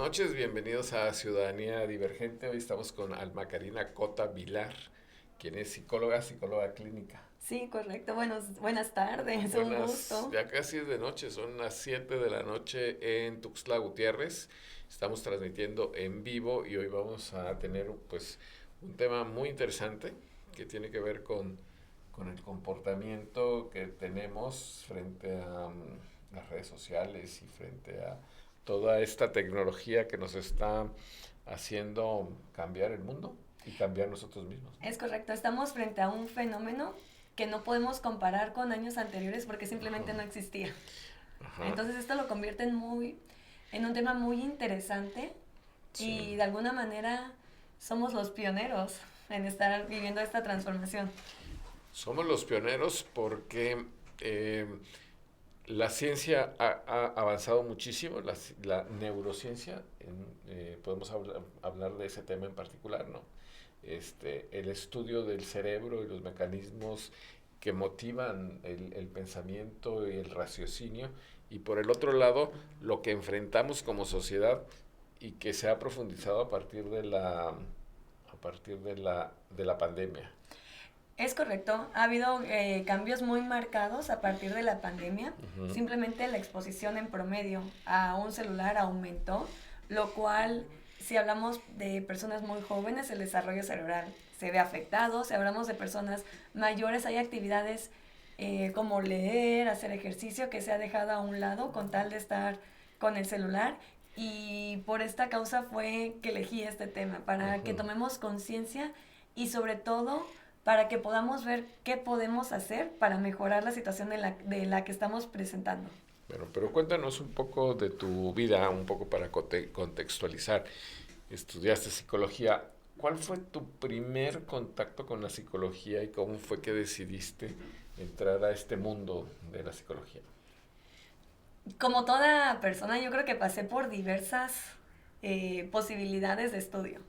noches, bienvenidos a Ciudadanía Divergente. Hoy estamos con Alma Karina Cota Vilar, quien es psicóloga clínica. Sí, correcto. Buenas tardes, un Buenas, gusto. ya casi es de noche, son las 7 de la noche en Tuxtla Gutiérrez. Estamos transmitiendo en vivo y hoy vamos a tener pues un tema muy interesante que tiene que ver con el comportamiento que tenemos frente a las redes sociales y frente a toda esta tecnología que nos está haciendo cambiar el mundo y cambiar nosotros mismos. Es correcto, estamos frente a un fenómeno que no podemos comparar con años anteriores porque simplemente no existía. Ajá, Entonces esto lo convierte en un tema muy interesante sí. y de alguna manera somos los pioneros en estar viviendo esta transformación. Somos los pioneros porque la ciencia ha avanzado muchísimo, la neurociencia, podemos hablar de ese tema en particular, ¿no? El estudio del cerebro y los mecanismos que motivan el pensamiento y el raciocinio, y por el otro lado, lo que enfrentamos como sociedad y que se ha profundizado a partir de la pandemia. Es correcto, ha habido cambios muy marcados a partir de la pandemia. Ujú. Simplemente la exposición en promedio a un celular aumentó, lo cual, si hablamos de personas muy jóvenes, el desarrollo cerebral se ve afectado. Si hablamos de personas mayores, hay actividades como leer, hacer ejercicio, que se ha dejado a un lado con tal de estar con el celular. Y por esta causa fue que elegí este tema, para que Ujú. tomemos conciencia y sobre todo para que podamos ver qué podemos hacer para mejorar la situación de la que estamos presentando. Bueno, pero cuéntanos un poco de tu vida, un poco para contextualizar. Estudiaste psicología. ¿Cuál fue tu primer contacto con la psicología y cómo fue que decidiste entrar a este mundo de la psicología? Como toda persona, yo creo que pasé por diversas posibilidades de estudio.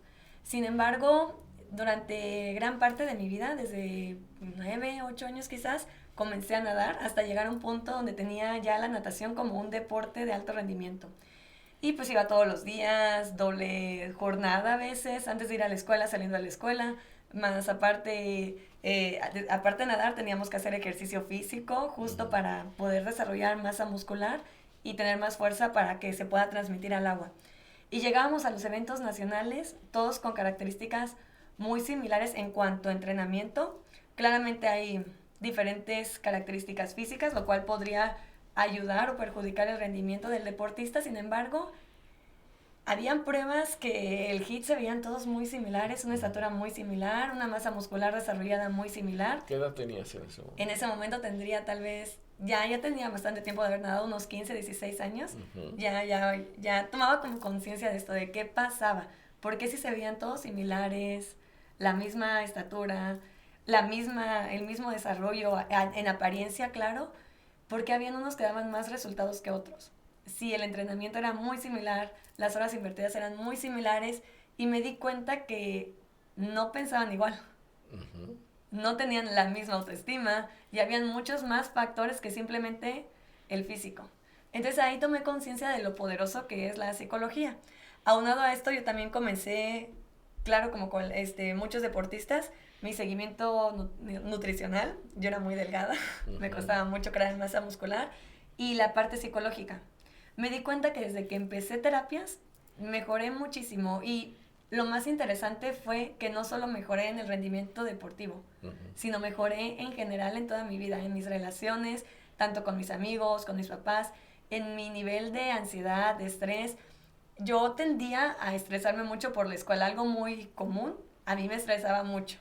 Sin embargo, durante gran parte de mi vida, desde 9, 8 años quizás, comencé a nadar hasta llegar a un punto donde tenía ya la natación como un deporte de alto rendimiento. Y pues iba todos los días, doble jornada a veces, antes de ir a la escuela, saliendo a la escuela, más aparte de nadar teníamos que hacer ejercicio físico justo Ujú. para poder desarrollar masa muscular y tener más fuerza para que se pueda transmitir al agua. Y llegábamos a los eventos nacionales, todos con características muy similares en cuanto a entrenamiento. Claramente hay diferentes características físicas, lo cual podría ayudar o perjudicar el rendimiento del deportista. Sin embargo, habían pruebas que el HIIT se veían todos muy similares, una estatura muy similar, una masa muscular desarrollada muy similar. ¿Qué edad tenías en ese En momento? ese momento tendría tal vez, ya tenía bastante tiempo de haber nadado, unos 15, 16 años. Ujú. Ya tomaba como conciencia de esto, de qué pasaba. ¿Por qué si se veían todos similares, la misma estatura, el mismo desarrollo en apariencia, claro? ¿Por qué habían unos que daban más resultados que otros? Si el entrenamiento era muy similar, las horas invertidas eran muy similares y me di cuenta que no pensaban igual, Ujú. no tenían la misma autoestima y habían muchos más factores que simplemente el físico. Entonces ahí tomé conciencia de lo poderoso que es la psicología. Aunado a esto, yo también comencé, claro, como con muchos deportistas, mi seguimiento nutricional. Yo era muy delgada, me Ujú. costaba mucho crear masa muscular, y la parte psicológica. Me di cuenta que desde que empecé terapias, mejoré muchísimo, y lo más interesante fue que no solo mejoré en el rendimiento deportivo, Ujú. sino mejoré en general en toda mi vida, en mis relaciones, tanto con mis amigos, con mis papás, en mi nivel de ansiedad, de estrés. Yo tendía a estresarme mucho por la escuela, algo muy común, a mí me estresaba mucho.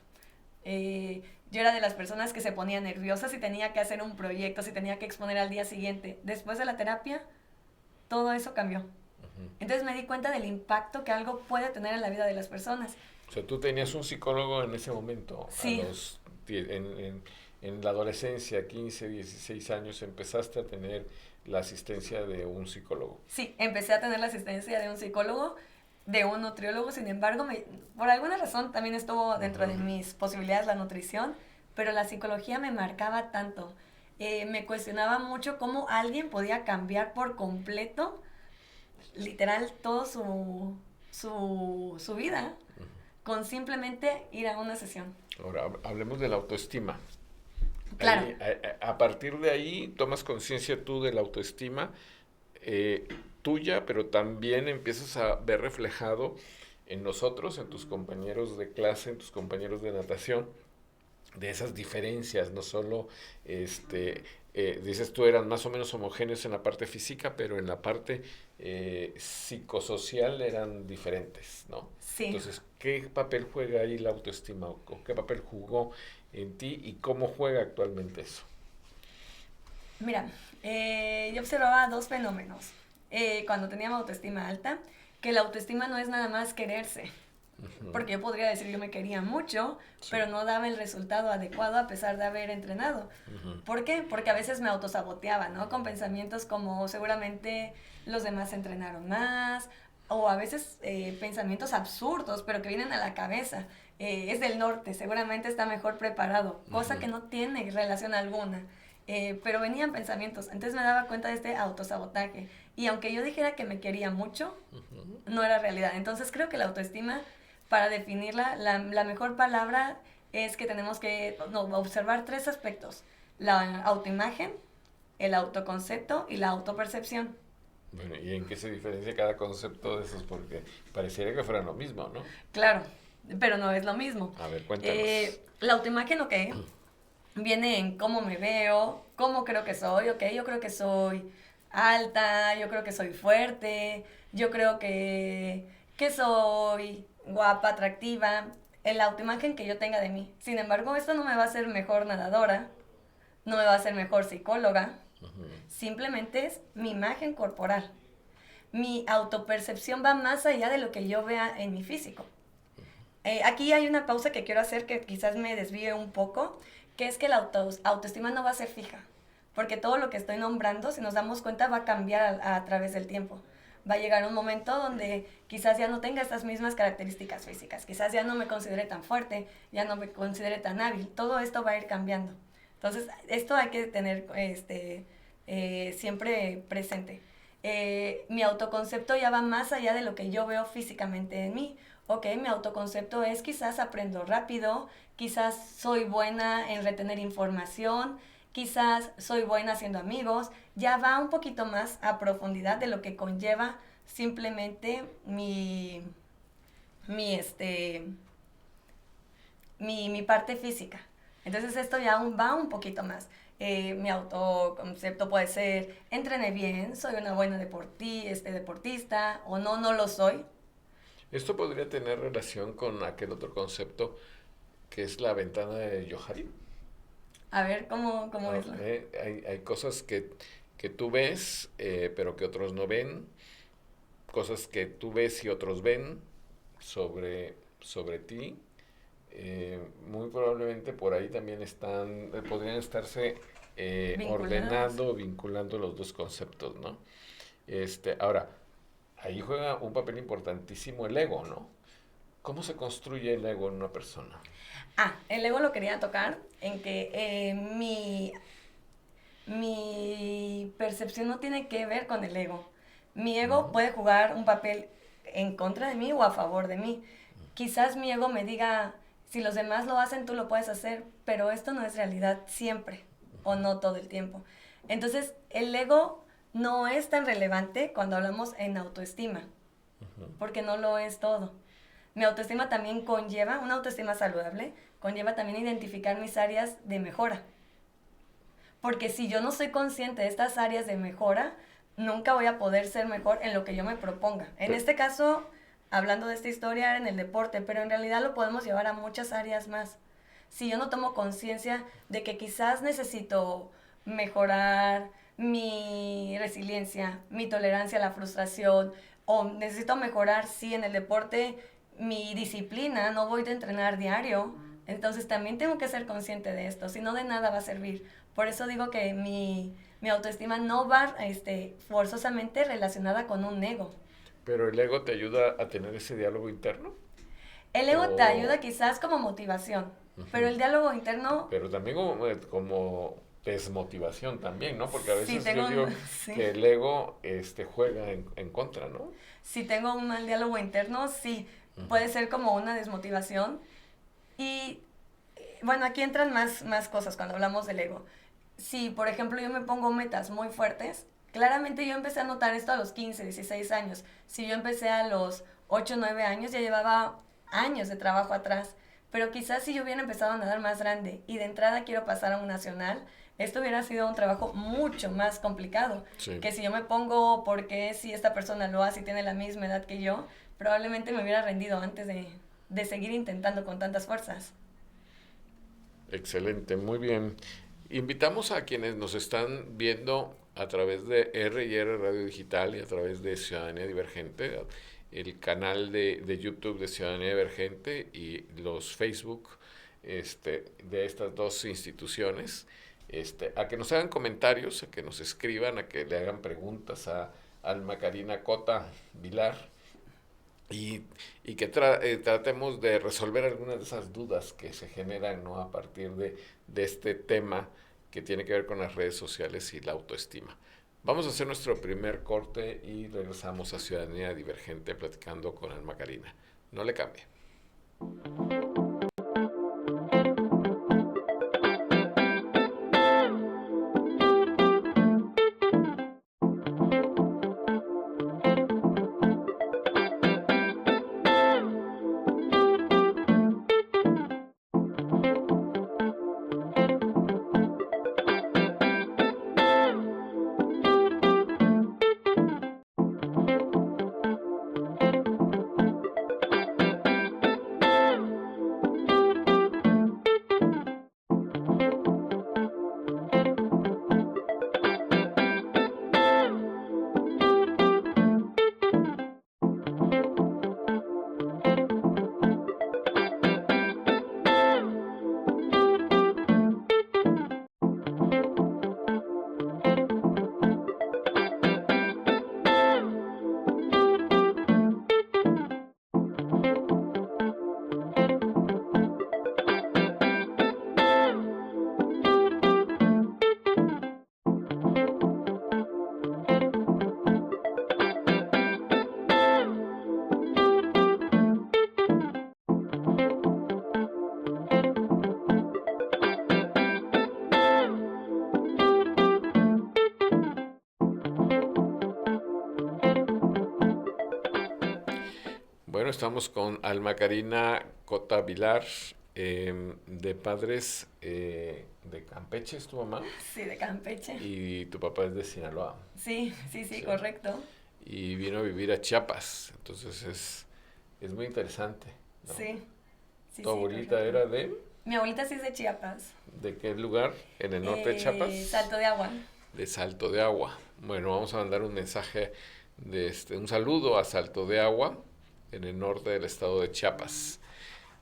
Yo era de las personas que se ponía nerviosa si tenía que hacer un proyecto, si tenía que exponer al día siguiente. Después de la terapia, todo eso cambió. Ujú. Entonces me di cuenta del impacto que algo puede tener en la vida de las personas. O sea, tú tenías un psicólogo en ese momento, Sí, en la adolescencia, 15, 16 años, empezaste a tener la asistencia de un psicólogo. sí, empecé a tener la asistencia de un psicólogo, de un nutriólogo. Sin embargo, por alguna razón también estuvo dentro de Ujú. mis posibilidades la nutrición, pero la psicología me marcaba tanto. Me cuestionaba mucho cómo alguien podía cambiar por completo literal todo su vida con simplemente ir a una sesión. Ahora, hablemos de la autoestima. Claro. Ahí, a partir de ahí tomas conciencia tú de la autoestima tuya, pero también empiezas a ver reflejado en nosotros, en tus compañeros de clase, en tus compañeros de natación, de esas diferencias, no solo, dices tú, eran más o menos homogéneos en la parte física, pero en la parte psicosocial eran diferentes, ¿no? Sí. Entonces, ¿qué papel juega ahí la autoestima o qué papel jugó en ti y cómo juega actualmente eso? Mira, yo observaba dos fenómenos cuando teníamos autoestima alta, que la autoestima no es nada más quererse. Porque yo podría decir yo me quería mucho, sí, pero no daba el resultado adecuado a pesar de haber entrenado. ¿Por qué? Porque a veces me autosaboteaba, ¿no? Con pensamientos como seguramente los demás entrenaron más, o a veces pensamientos absurdos, pero que vienen a la cabeza. Es del norte, seguramente está mejor preparado, cosa que no tiene relación alguna. Pero venían pensamientos, entonces me daba cuenta de este autosabotaje. Y aunque yo dijera que me quería mucho, no era realidad. Entonces creo que la autoestima, para definirla, la mejor palabra es que tenemos que observar tres aspectos: la autoimagen, el autoconcepto y la autopercepción. Bueno, ¿y en qué se diferencia cada concepto de esos? Porque pareciera que fueran lo mismo, ¿no? Claro, pero no es lo mismo. A ver, cuéntanos. La autoimagen, ok, viene en cómo me veo, cómo creo que soy, ok, yo creo que soy alta, yo creo que soy fuerte, yo creo que soy guapa, atractiva, la autoimagen que yo tenga de mí. Sin embargo, esto no me va a hacer mejor nadadora, no me va a hacer mejor psicóloga, simplemente es mi imagen corporal. Mi autopercepción va más allá de lo que yo vea en mi físico. Aquí hay una pausa que quiero hacer que quizás me desvíe un poco, que es que la autoestima no va a ser fija, porque todo lo que estoy nombrando, si nos damos cuenta, va a cambiar a través del tiempo. Va a llegar un momento donde quizás ya no tenga estas mismas características físicas, quizás ya no me considere tan fuerte, ya no me considere tan hábil, todo esto va a ir cambiando. Entonces, esto hay que tener siempre presente. Mi autoconcepto ya va más allá de lo que yo veo físicamente en mí. Ok, mi autoconcepto es quizás aprendo rápido, quizás soy buena en retener información, quizás soy buena haciendo amigos, ya va un poquito más a profundidad de lo que conlleva simplemente mi parte física. Entonces esto ya va un poquito más. Mi autoconcepto puede ser, entrené bien, soy una buena deportista, o no lo soy. Esto podría tener relación con aquel otro concepto que es la ventana de Johari. A ver, ¿cómo es? Hay cosas que tú ves, pero que otros no ven. Cosas que tú ves y otros ven sobre ti. Muy probablemente por ahí también podrían estarse ordenando, vinculando los dos conceptos, ¿no? Ahora, ahí juega un papel importantísimo el ego, ¿no? ¿Cómo se construye el ego en una persona? El ego lo quería tocar en que mi percepción no tiene que ver con el ego. Mi ego puede jugar un papel en contra de mí o a favor de mí. Quizás mi ego me diga, si los demás lo hacen, tú lo puedes hacer, pero esto no es realidad siempre o no todo el tiempo. Entonces, el ego no es tan relevante cuando hablamos en autoestima, porque no lo es todo. Mi autoestima también conlleva, una autoestima saludable, conlleva también identificar mis áreas de mejora. Porque si yo no soy consciente de estas áreas de mejora, nunca voy a poder ser mejor en lo que yo me proponga. En este caso, hablando de esta historia, en el deporte, pero en realidad lo podemos llevar a muchas áreas más. Si yo no tomo conciencia de que quizás necesito mejorar mi resiliencia, mi tolerancia a la frustración, o necesito mejorar, sí, en el deporte, mi disciplina, no voy a entrenar diario, entonces también tengo que ser consciente de esto, si no de nada va a servir. Por eso digo que mi autoestima no va forzosamente relacionada con un ego. ¿Pero el ego te ayuda a tener ese diálogo interno? El ego te ayuda quizás como motivación, pero el diálogo interno... Pero también como desmotivación también, ¿no? Porque a veces Sí, yo digo sí. que el ego juega en contra, ¿no? Si tengo un mal diálogo interno, sí, puede ser como una desmotivación. Y bueno, aquí entran más cosas cuando hablamos del ego. Si, por ejemplo, yo me pongo metas muy fuertes, claramente yo empecé a notar esto a los 15, 16 años. Si yo empecé a los 8, 9 años, ya llevaba años de trabajo atrás. Pero quizás si yo hubiera empezado a nadar más grande y de entrada quiero pasar a un nacional, esto hubiera sido un trabajo mucho más complicado. Sí. Que si yo me pongo porque si esta persona lo hace y tiene la misma edad que yo, probablemente me hubiera rendido antes de seguir intentando con tantas fuerzas. Excelente, muy bien. Invitamos a quienes nos están viendo a través de R&R Radio Digital y a través de Ciudadanía Divergente, el canal de YouTube de Ciudadanía Divergente y los Facebook de estas dos instituciones, a que nos hagan comentarios, a que nos escriban, a que le hagan preguntas a Alma Karina Cota Vilar y que tratemos de resolver algunas de esas dudas que se generan, ¿no? A partir de este tema que tiene que ver con las redes sociales y la autoestima. Vamos a hacer nuestro primer corte y regresamos a Ciudadanía Divergente platicando con Alma Karina. No le cambie. Bueno, estamos con Alma Karina Cota Vilar, de padres de Campeche, ¿es tu mamá? Sí, de Campeche. Y tu papá es de Sinaloa. Sí, Sí. correcto. Y vino a vivir a Chiapas, entonces es muy interesante, ¿no? Sí, ¿Tu abuelita correcto. era de? Mi abuelita sí es de Chiapas. ¿De qué lugar? ¿En el norte de Chiapas? Salto de Agua. De Salto de Agua. Bueno, vamos a mandar un mensaje un saludo a Salto de Agua, en el norte del estado de Chiapas.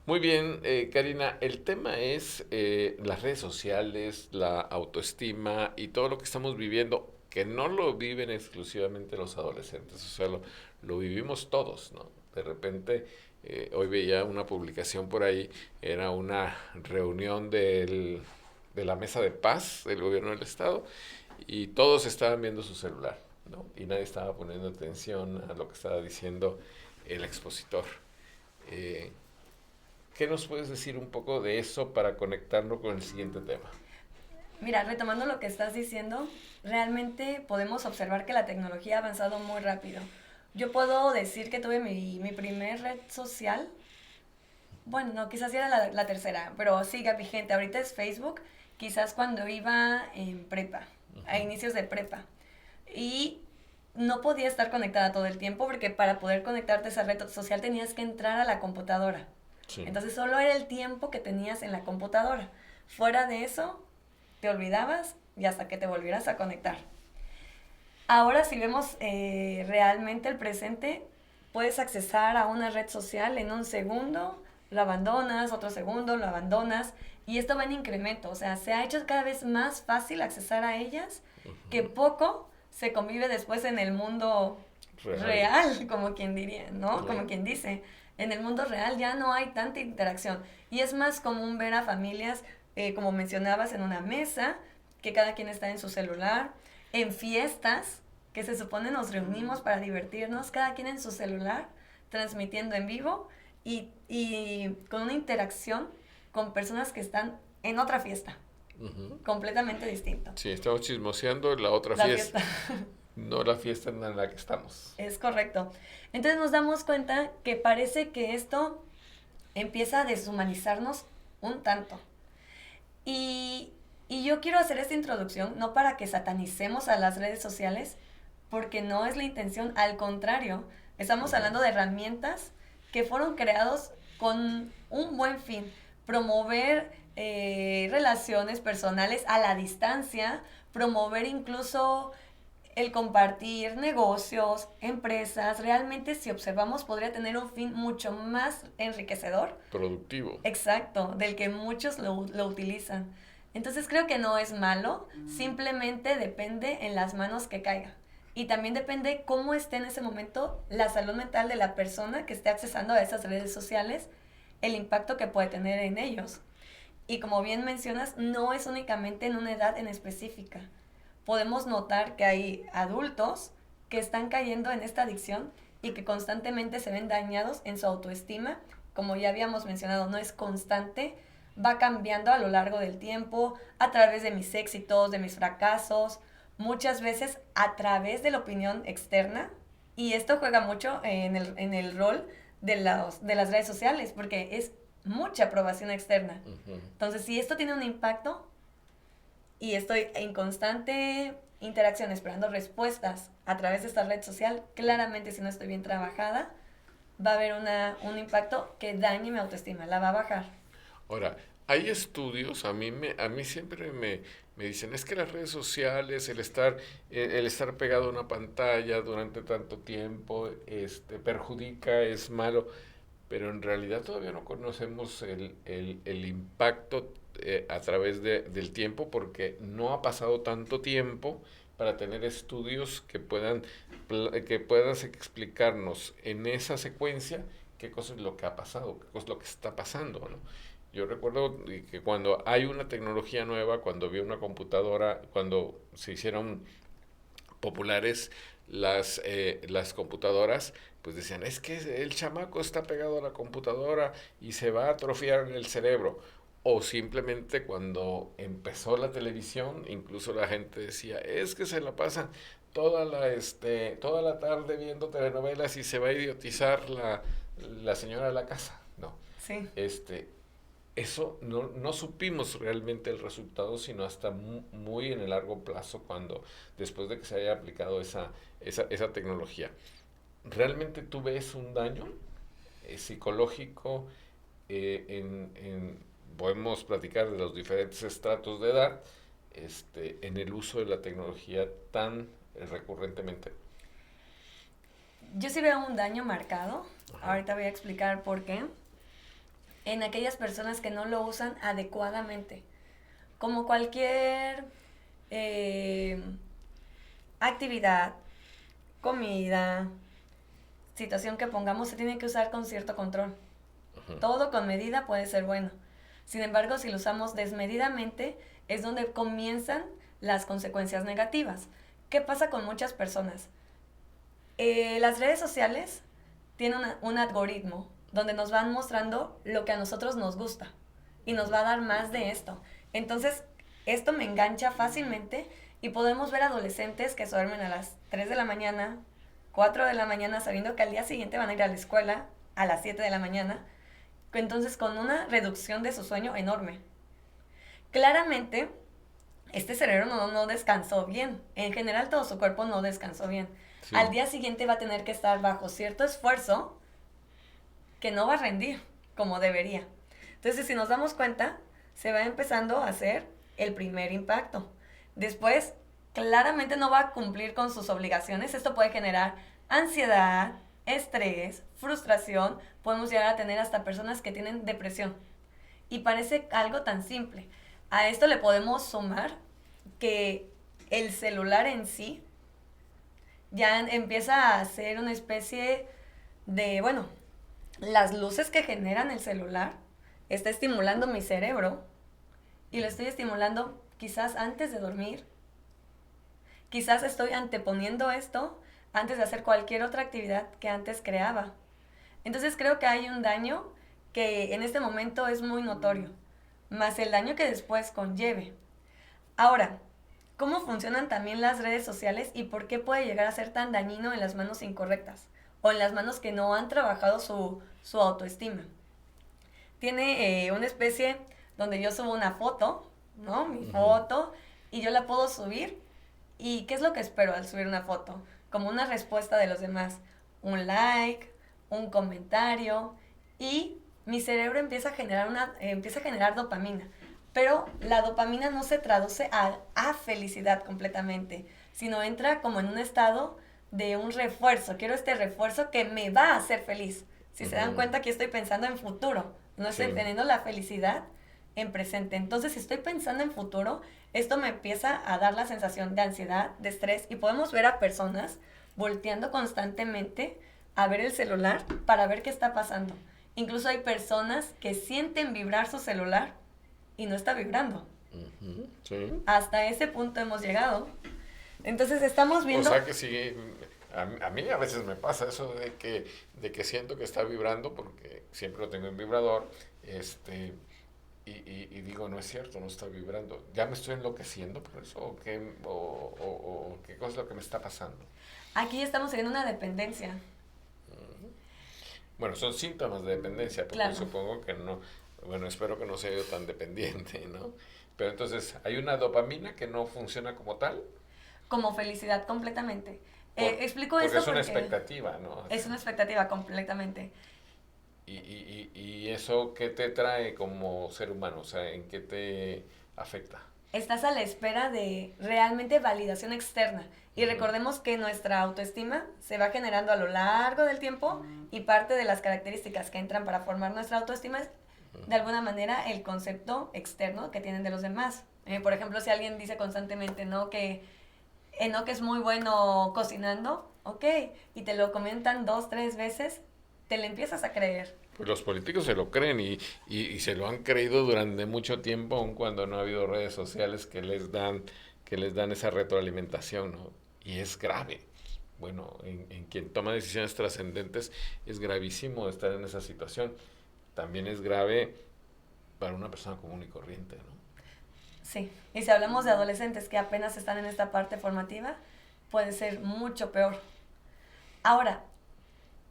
Muy bien, Karina, el tema es las redes sociales, la autoestima y todo lo que estamos viviendo, que no lo viven exclusivamente los adolescentes, o sea, lo vivimos todos, ¿no? De repente, hoy veía una publicación por ahí, era una reunión de la Mesa de Paz del gobierno del estado y todos estaban viendo su celular, ¿no? Y nadie estaba poniendo atención a lo que estaba diciendo el expositor. ¿Qué nos puedes decir un poco de eso para conectarnos con el siguiente tema? Mira, retomando lo que estás diciendo, realmente podemos observar que la tecnología ha avanzado muy rápido. Yo puedo decir que tuve mi primer red social, bueno, no, quizás era la tercera, pero sigue vigente. Ahorita es Facebook, quizás cuando iba en prepa, a inicios de prepa. Y no podía estar conectada todo el tiempo porque para poder conectarte a esa red social tenías que entrar a la computadora. Sí. Entonces solo era el tiempo que tenías en la computadora. Fuera de eso, te olvidabas y hasta que te volvieras a conectar. Ahora si vemos realmente el presente, puedes accesar a una red social en un segundo, lo abandonas, otro segundo, lo abandonas, y esto va en incremento. O sea, se ha hecho cada vez más fácil accesar a ellas, que poco se convive después en el mundo real, como quien diría, ¿no? Como quien dice. En el mundo real ya no hay tanta interacción. Y es más común ver a familias, como mencionabas, en una mesa, que cada quien está en su celular, en fiestas, que se supone nos reunimos para divertirnos, cada quien en su celular, transmitiendo en vivo y con una interacción con personas que están en otra fiesta, completamente distinto. Sí, estamos chismoseando la otra fiesta. No la fiesta en la que estamos. Es correcto. Entonces nos damos cuenta que parece que esto empieza a deshumanizarnos un tanto. Y yo quiero hacer esta introducción no para que satanicemos a las redes sociales, porque no es la intención, al contrario, estamos hablando de herramientas que fueron creados con un buen fin, promover relaciones personales a la distancia, promover incluso el compartir negocios, empresas. Realmente, si observamos, podría tener un fin mucho más enriquecedor. Productivo. Exacto, del que muchos lo utilizan. Entonces creo que no es malo, simplemente depende en las manos que caiga. Y también depende cómo esté en ese momento la salud mental de la persona que esté accesando a esas redes sociales, el impacto que puede tener en ellos. Y como bien mencionas, no es únicamente en una edad en específica. Podemos notar que hay adultos que están cayendo en esta adicción y que constantemente se ven dañados en su autoestima. Como ya habíamos mencionado, no es constante, va cambiando a lo largo del tiempo, a través de mis éxitos, de mis fracasos, muchas veces a través de la opinión externa. Y esto juega mucho en el rol de las redes sociales, porque es mucha aprobación externa. Entonces, si esto tiene un impacto y estoy en constante interacción esperando respuestas a través de esta red social, claramente si no estoy bien trabajada, va a haber un impacto que dañe mi autoestima, la va a bajar. Ahora, hay estudios, a mí siempre me dicen, es que las redes sociales, el estar pegado a una pantalla durante tanto tiempo, perjudica, es malo, pero en realidad todavía no conocemos el impacto a través del tiempo, porque no ha pasado tanto tiempo para tener estudios que puedan explicarnos en esa secuencia qué cosa es lo que ha pasado, qué cosa es lo que está pasando, ¿no? Yo recuerdo que cuando hay una tecnología nueva, cuando vi una computadora, cuando se hicieron populares las computadoras, pues decían, es que el chamaco está pegado a la computadora y se va a atrofiar el cerebro. O simplemente cuando empezó la televisión, incluso la gente decía, es que se la pasan toda la tarde viendo telenovelas y se va a idiotizar la señora de la casa. No. Sí. Eso no supimos realmente el resultado, sino hasta muy en el largo plazo, después de que se haya aplicado esa tecnología. ¿Realmente tú ves un daño psicológico podemos platicar de los diferentes estratos de edad en el uso de la tecnología tan recurrentemente? Yo sí veo un daño marcado. Ajá. Ahorita voy a explicar por qué. En aquellas personas que no lo usan adecuadamente. Como cualquier actividad, comida, situación que pongamos, se tiene que usar con cierto control. Uh-huh. Todo con medida puede ser bueno. Sin embargo, si lo usamos desmedidamente, es donde comienzan las consecuencias negativas. ¿Qué pasa con muchas personas? Las redes sociales tienen un algoritmo donde nos van mostrando lo que a nosotros nos gusta y nos va a dar más de esto. Entonces, esto me engancha fácilmente y podemos ver adolescentes que se duermen a las 3 de la mañana, 4 de la mañana, sabiendo que al día siguiente van a ir a la escuela a las 7 de la mañana, entonces con una reducción de su sueño enorme. Claramente, este cerebro no descansó bien. En general, todo su cuerpo no descansó bien. Sí. Al día siguiente va a tener que estar bajo cierto esfuerzo que no va a rendir como debería. Entonces, si nos damos cuenta, se va empezando a hacer el primer impacto. Después, claramente no va a cumplir con sus obligaciones. Esto puede generar ansiedad, estrés, frustración. Podemos llegar a tener hasta personas que tienen depresión. Y parece algo tan simple. A esto le podemos sumar que el celular en sí ya empieza a ser una especie de, las luces que generan el celular está estimulando mi cerebro y lo estoy estimulando quizás antes de dormir, quizás estoy anteponiendo esto antes de hacer cualquier otra actividad que antes creaba. Entonces creo que hay un daño que en este momento es muy notorio, más el daño que después conlleve. Ahora, ¿cómo funcionan también las redes sociales y por qué puede llegar a ser tan dañino en las manos incorrectas o en las manos que no han trabajado su autoestima? Tiene una especie donde yo subo una foto, ¿no? Mi foto, y yo la puedo subir. ¿Y qué es lo que espero al subir una foto? Como una respuesta de los demás. Un like, un comentario, y mi cerebro empieza a generar dopamina. Pero la dopamina no se traduce a felicidad completamente, sino entra como en un estado de un refuerzo. Quiero este refuerzo que me va a hacer feliz. Si se dan cuenta, aquí estoy pensando en futuro, no estoy teniendo la felicidad en presente. Entonces, si estoy pensando en futuro, esto me empieza a dar la sensación de ansiedad, de estrés, y podemos ver a personas volteando constantemente a ver el celular para ver qué está pasando. Incluso hay personas que sienten vibrar su celular y no está vibrando. Sí. Hasta ese punto hemos llegado. Entonces estamos viendo... O sea que sí, a mí a veces me pasa eso de que siento que está vibrando porque siempre lo tengo en vibrador, y digo, no es cierto, no está vibrando. ¿Ya me estoy enloqueciendo por eso? ¿O qué cosa es lo que me está pasando? Aquí estamos en una dependencia. Bueno, son síntomas de dependencia, porque Claro. supongo que no, bueno, espero que no sea yo tan dependiente, ¿no? Pero entonces, ¿hay una dopamina que no funciona como tal? Como felicidad completamente. Explico Porque esto es una porque expectativa, ¿no? es una expectativa completamente. Y eso, ¿qué te trae como ser humano? O sea, ¿en qué te afecta? Estás a la espera de realmente validación externa. Y recordemos que nuestra autoestima se va generando a lo largo del tiempo, y parte de las características que entran para formar nuestra autoestima es, de alguna manera, el concepto externo que tienen de los demás. Por ejemplo, si alguien dice constantemente, ¿no?, que Enoch es muy bueno cocinando, ok, y te lo comentan 2, 3 veces, te le empiezas a creer. Pues los políticos se lo creen y se lo han creído durante mucho tiempo, aun cuando no ha habido redes sociales que les dan esa retroalimentación, ¿no? Y es grave. Bueno, en quien toma decisiones trascendentes es gravísimo estar en esa situación. También es grave para una persona común y corriente, ¿no? Sí, y si hablamos de adolescentes que apenas están en esta parte formativa, puede ser mucho peor. Ahora,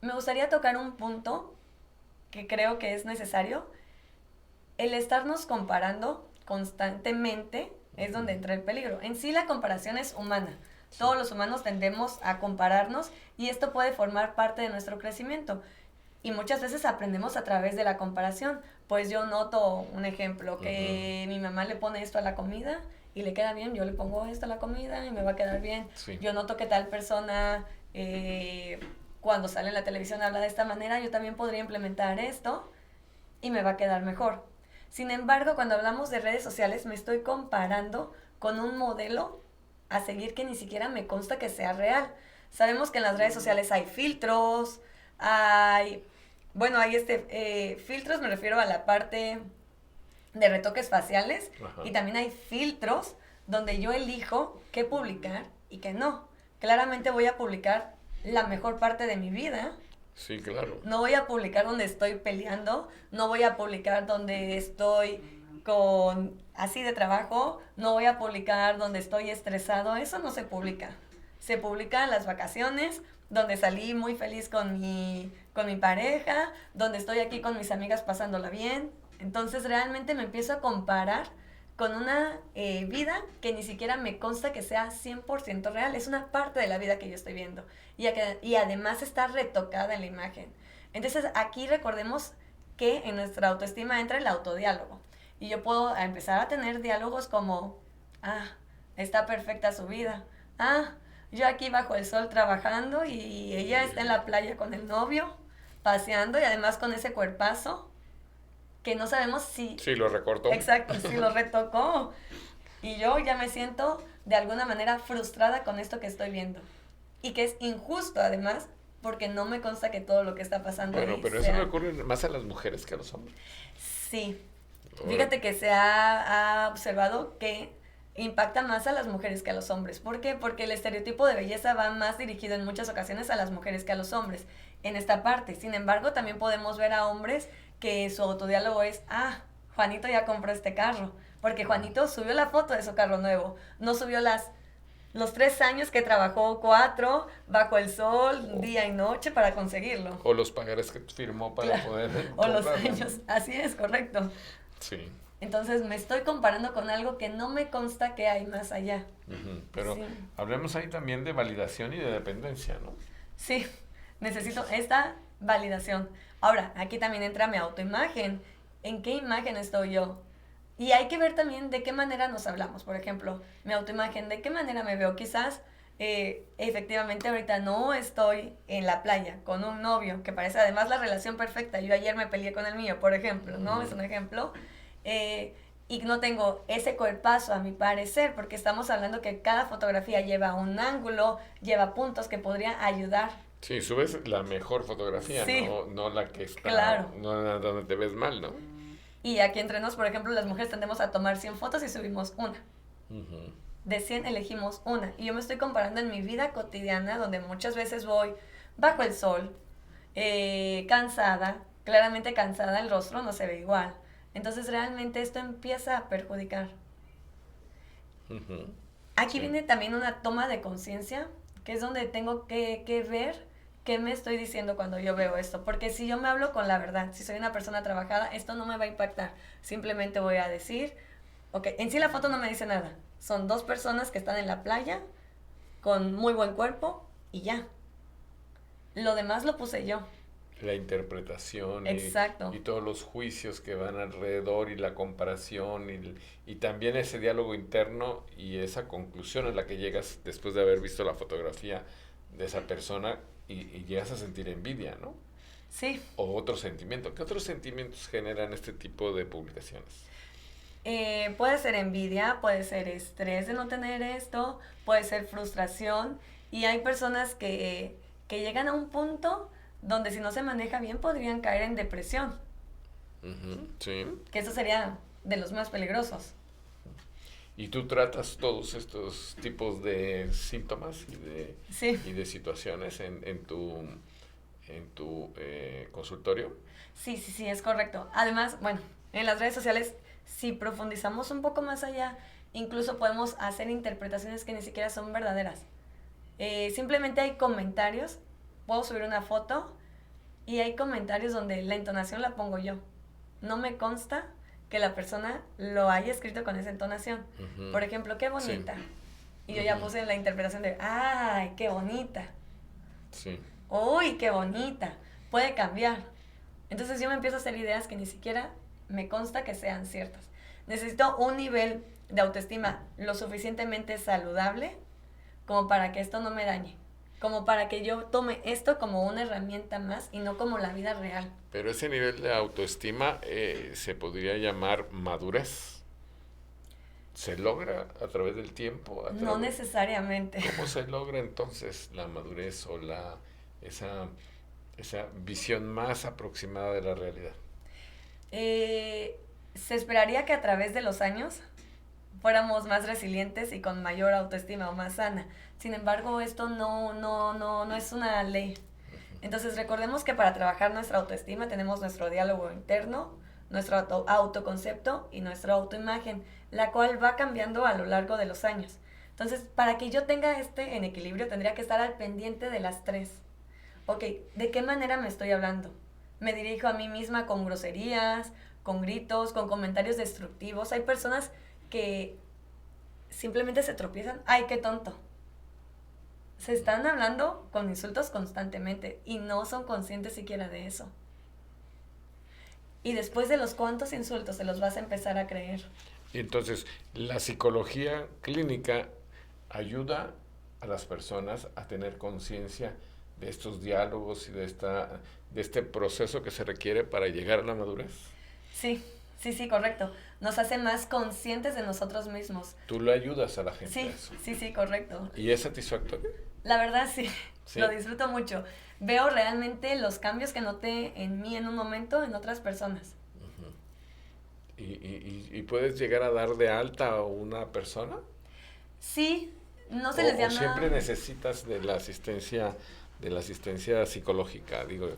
me gustaría tocar un punto que creo que es necesario. El estarnos comparando constantemente es donde entra el peligro. En sí, la comparación es humana. Sí. Todos los humanos tendemos a compararnos, y esto puede formar parte de nuestro crecimiento. Y muchas veces aprendemos a través de la comparación. Pues yo noto un ejemplo, que mi mamá le pone esto a la comida y le queda bien, yo le pongo esto a la comida y me va a quedar bien. Sí. Yo noto que tal persona, cuando sale en la televisión, habla de esta manera, yo también podría implementar esto y me va a quedar mejor. Sin embargo, cuando hablamos de redes sociales, me estoy comparando con un modelo a seguir que ni siquiera me consta que sea real. Sabemos que en las redes sociales hay filtros, hay filtros, me refiero a la parte de retoques faciales. Ajá. Y también hay filtros donde yo elijo qué publicar y qué no. Claramente voy a publicar la mejor parte de mi vida. Sí, claro. No voy a publicar donde estoy peleando, no voy a publicar donde estoy así de trabajo, no voy a publicar donde estoy estresado, eso no se publica. Se publican las vacaciones, donde salí muy feliz con mi pareja, donde estoy aquí con mis amigas pasándola bien. Entonces realmente me empiezo a comparar con una vida que ni siquiera me consta que sea 100% real. Es una parte de la vida que yo estoy viendo. Y además está retocada en la imagen. Entonces aquí recordemos que en nuestra autoestima entra el autodiálogo. Y yo puedo empezar a tener diálogos como, está perfecta su vida. Yo aquí bajo el sol trabajando y ella está en la playa con el novio, paseando, y además con ese cuerpazo que no sabemos si... Sí, lo recortó. Exacto, sí lo retocó. Y yo ya me siento de alguna manera frustrada con esto que estoy viendo. Y que es injusto además, porque no me consta que todo lo que está pasando Bueno, pero eso le ocurre más a las mujeres que a los hombres. Sí. Fíjate que se ha observado que impacta más a las mujeres que a los hombres. ¿Por qué? Porque el estereotipo de belleza va más dirigido en muchas ocasiones a las mujeres que a los hombres en esta parte. Sin embargo, también podemos ver a hombres que su autodiálogo es, Juanito ya compró este carro, porque Juanito subió la foto de su carro nuevo, no subió los 3 años que trabajó, 4, bajo el sol, día y noche para conseguirlo. O los pagares que firmó para poder o los comprarlo. años, así es, correcto. Sí. Entonces me estoy comparando con algo que no me consta que hay más allá. Pero sí. Hablemos ahí también de validación y de dependencia, ¿no? Sí, necesito esta validación. Ahora, aquí también entra mi autoimagen. ¿En qué imagen estoy yo? Y hay que ver también de qué manera nos hablamos. Por ejemplo, mi autoimagen, ¿de qué manera me veo? Quizás, efectivamente, ahorita no estoy en la playa con un novio, que parece además la relación perfecta. Yo ayer me peleé con el mío, por ejemplo, ¿no? Es un ejemplo. Y no tengo ese cuerpazo a mi parecer, porque estamos hablando que cada fotografía lleva un ángulo, lleva puntos que podría ayudar. Sí, subes la mejor fotografía, sí, no la que está, claro. no la donde te ves mal, ¿no? Y aquí entre nos, por ejemplo, las mujeres tendemos a tomar 100 fotos y subimos una. De 100 elegimos una. Y yo me estoy comparando en mi vida cotidiana, donde muchas veces voy bajo el sol, cansada, claramente cansada, el rostro no se ve igual. Entonces realmente esto empieza a perjudicar. Aquí viene también una toma de conciencia, que es donde tengo que ver qué me estoy diciendo cuando yo veo esto. Porque si yo me hablo con la verdad, si soy una persona trabajada, esto no me va a impactar. Simplemente voy a decir, ok, en sí la foto no me dice nada. Son 2 personas que están en la playa, con muy buen cuerpo, y ya. Lo demás lo puse yo. La interpretación y todos los juicios que van alrededor y la comparación y también ese diálogo interno y esa conclusión a la que llegas después de haber visto la fotografía de esa persona y llegas a sentir envidia, ¿no? Sí. O otro sentimiento. ¿Qué otros sentimientos generan este tipo de publicaciones? Puede ser envidia, puede ser estrés de no tener esto, puede ser frustración, y hay personas que llegan a un punto donde si no se maneja bien podrían caer en depresión. Sí. Que eso sería de los más peligrosos. ¿Y tú tratas todos estos tipos de síntomas y de situaciones en tu consultorio? Sí, es correcto. Además, bueno, en las redes sociales, si profundizamos un poco más allá, incluso podemos hacer interpretaciones que ni siquiera son verdaderas. Simplemente hay comentarios. Puedo subir una foto y hay comentarios donde la entonación la pongo yo. No me consta que la persona lo haya escrito con esa entonación. Por ejemplo, qué bonita. Sí. Y yo ya puse la interpretación de, ¡ay, qué bonita! Sí. ¡Uy, qué bonita! Puede cambiar. Entonces yo me empiezo a hacer ideas que ni siquiera me consta que sean ciertas. Necesito un nivel de autoestima lo suficientemente saludable como para que esto no me dañe. Como para que yo tome esto como una herramienta más y no como la vida real. Pero ese nivel de autoestima se podría llamar madurez. ¿Se logra a través del tiempo? No necesariamente. ¿Cómo se logra entonces la madurez o esa visión más aproximada de la realidad? Se esperaría que a través de los años fuéramos más resilientes y con mayor autoestima o más sana. Sin embargo, esto no es una ley. Entonces recordemos que para trabajar nuestra autoestima tenemos nuestro diálogo interno, nuestro autoconcepto y nuestra autoimagen, la cual va cambiando a lo largo de los años. Entonces, para que yo tenga en equilibrio, tendría que estar al pendiente de las 3. Ok, ¿de qué manera me estoy hablando? Me dirijo a mí misma con groserías, con gritos, con comentarios destructivos. Hay personas que simplemente se tropiezan. ¡Ay, qué tonto! Se están hablando con insultos constantemente y no son conscientes siquiera de eso. Y después de los cuantos insultos se los vas a empezar a creer. Y entonces, la psicología clínica ayuda a las personas a tener conciencia de estos diálogos y de este proceso que se requiere para llegar a la madurez. Sí, correcto. Nos hace más conscientes de nosotros mismos. ¿Tú le ayudas a la gente a eso? Sí, correcto. ¿Y es satisfactorio? La verdad sí, lo disfruto mucho. Veo realmente los cambios que noté en mí en un momento en otras personas. ¿Y puedes llegar a dar de alta a una persona? Sí, no se les ¿O llama... siempre necesitas de la asistencia psicológica? Digo,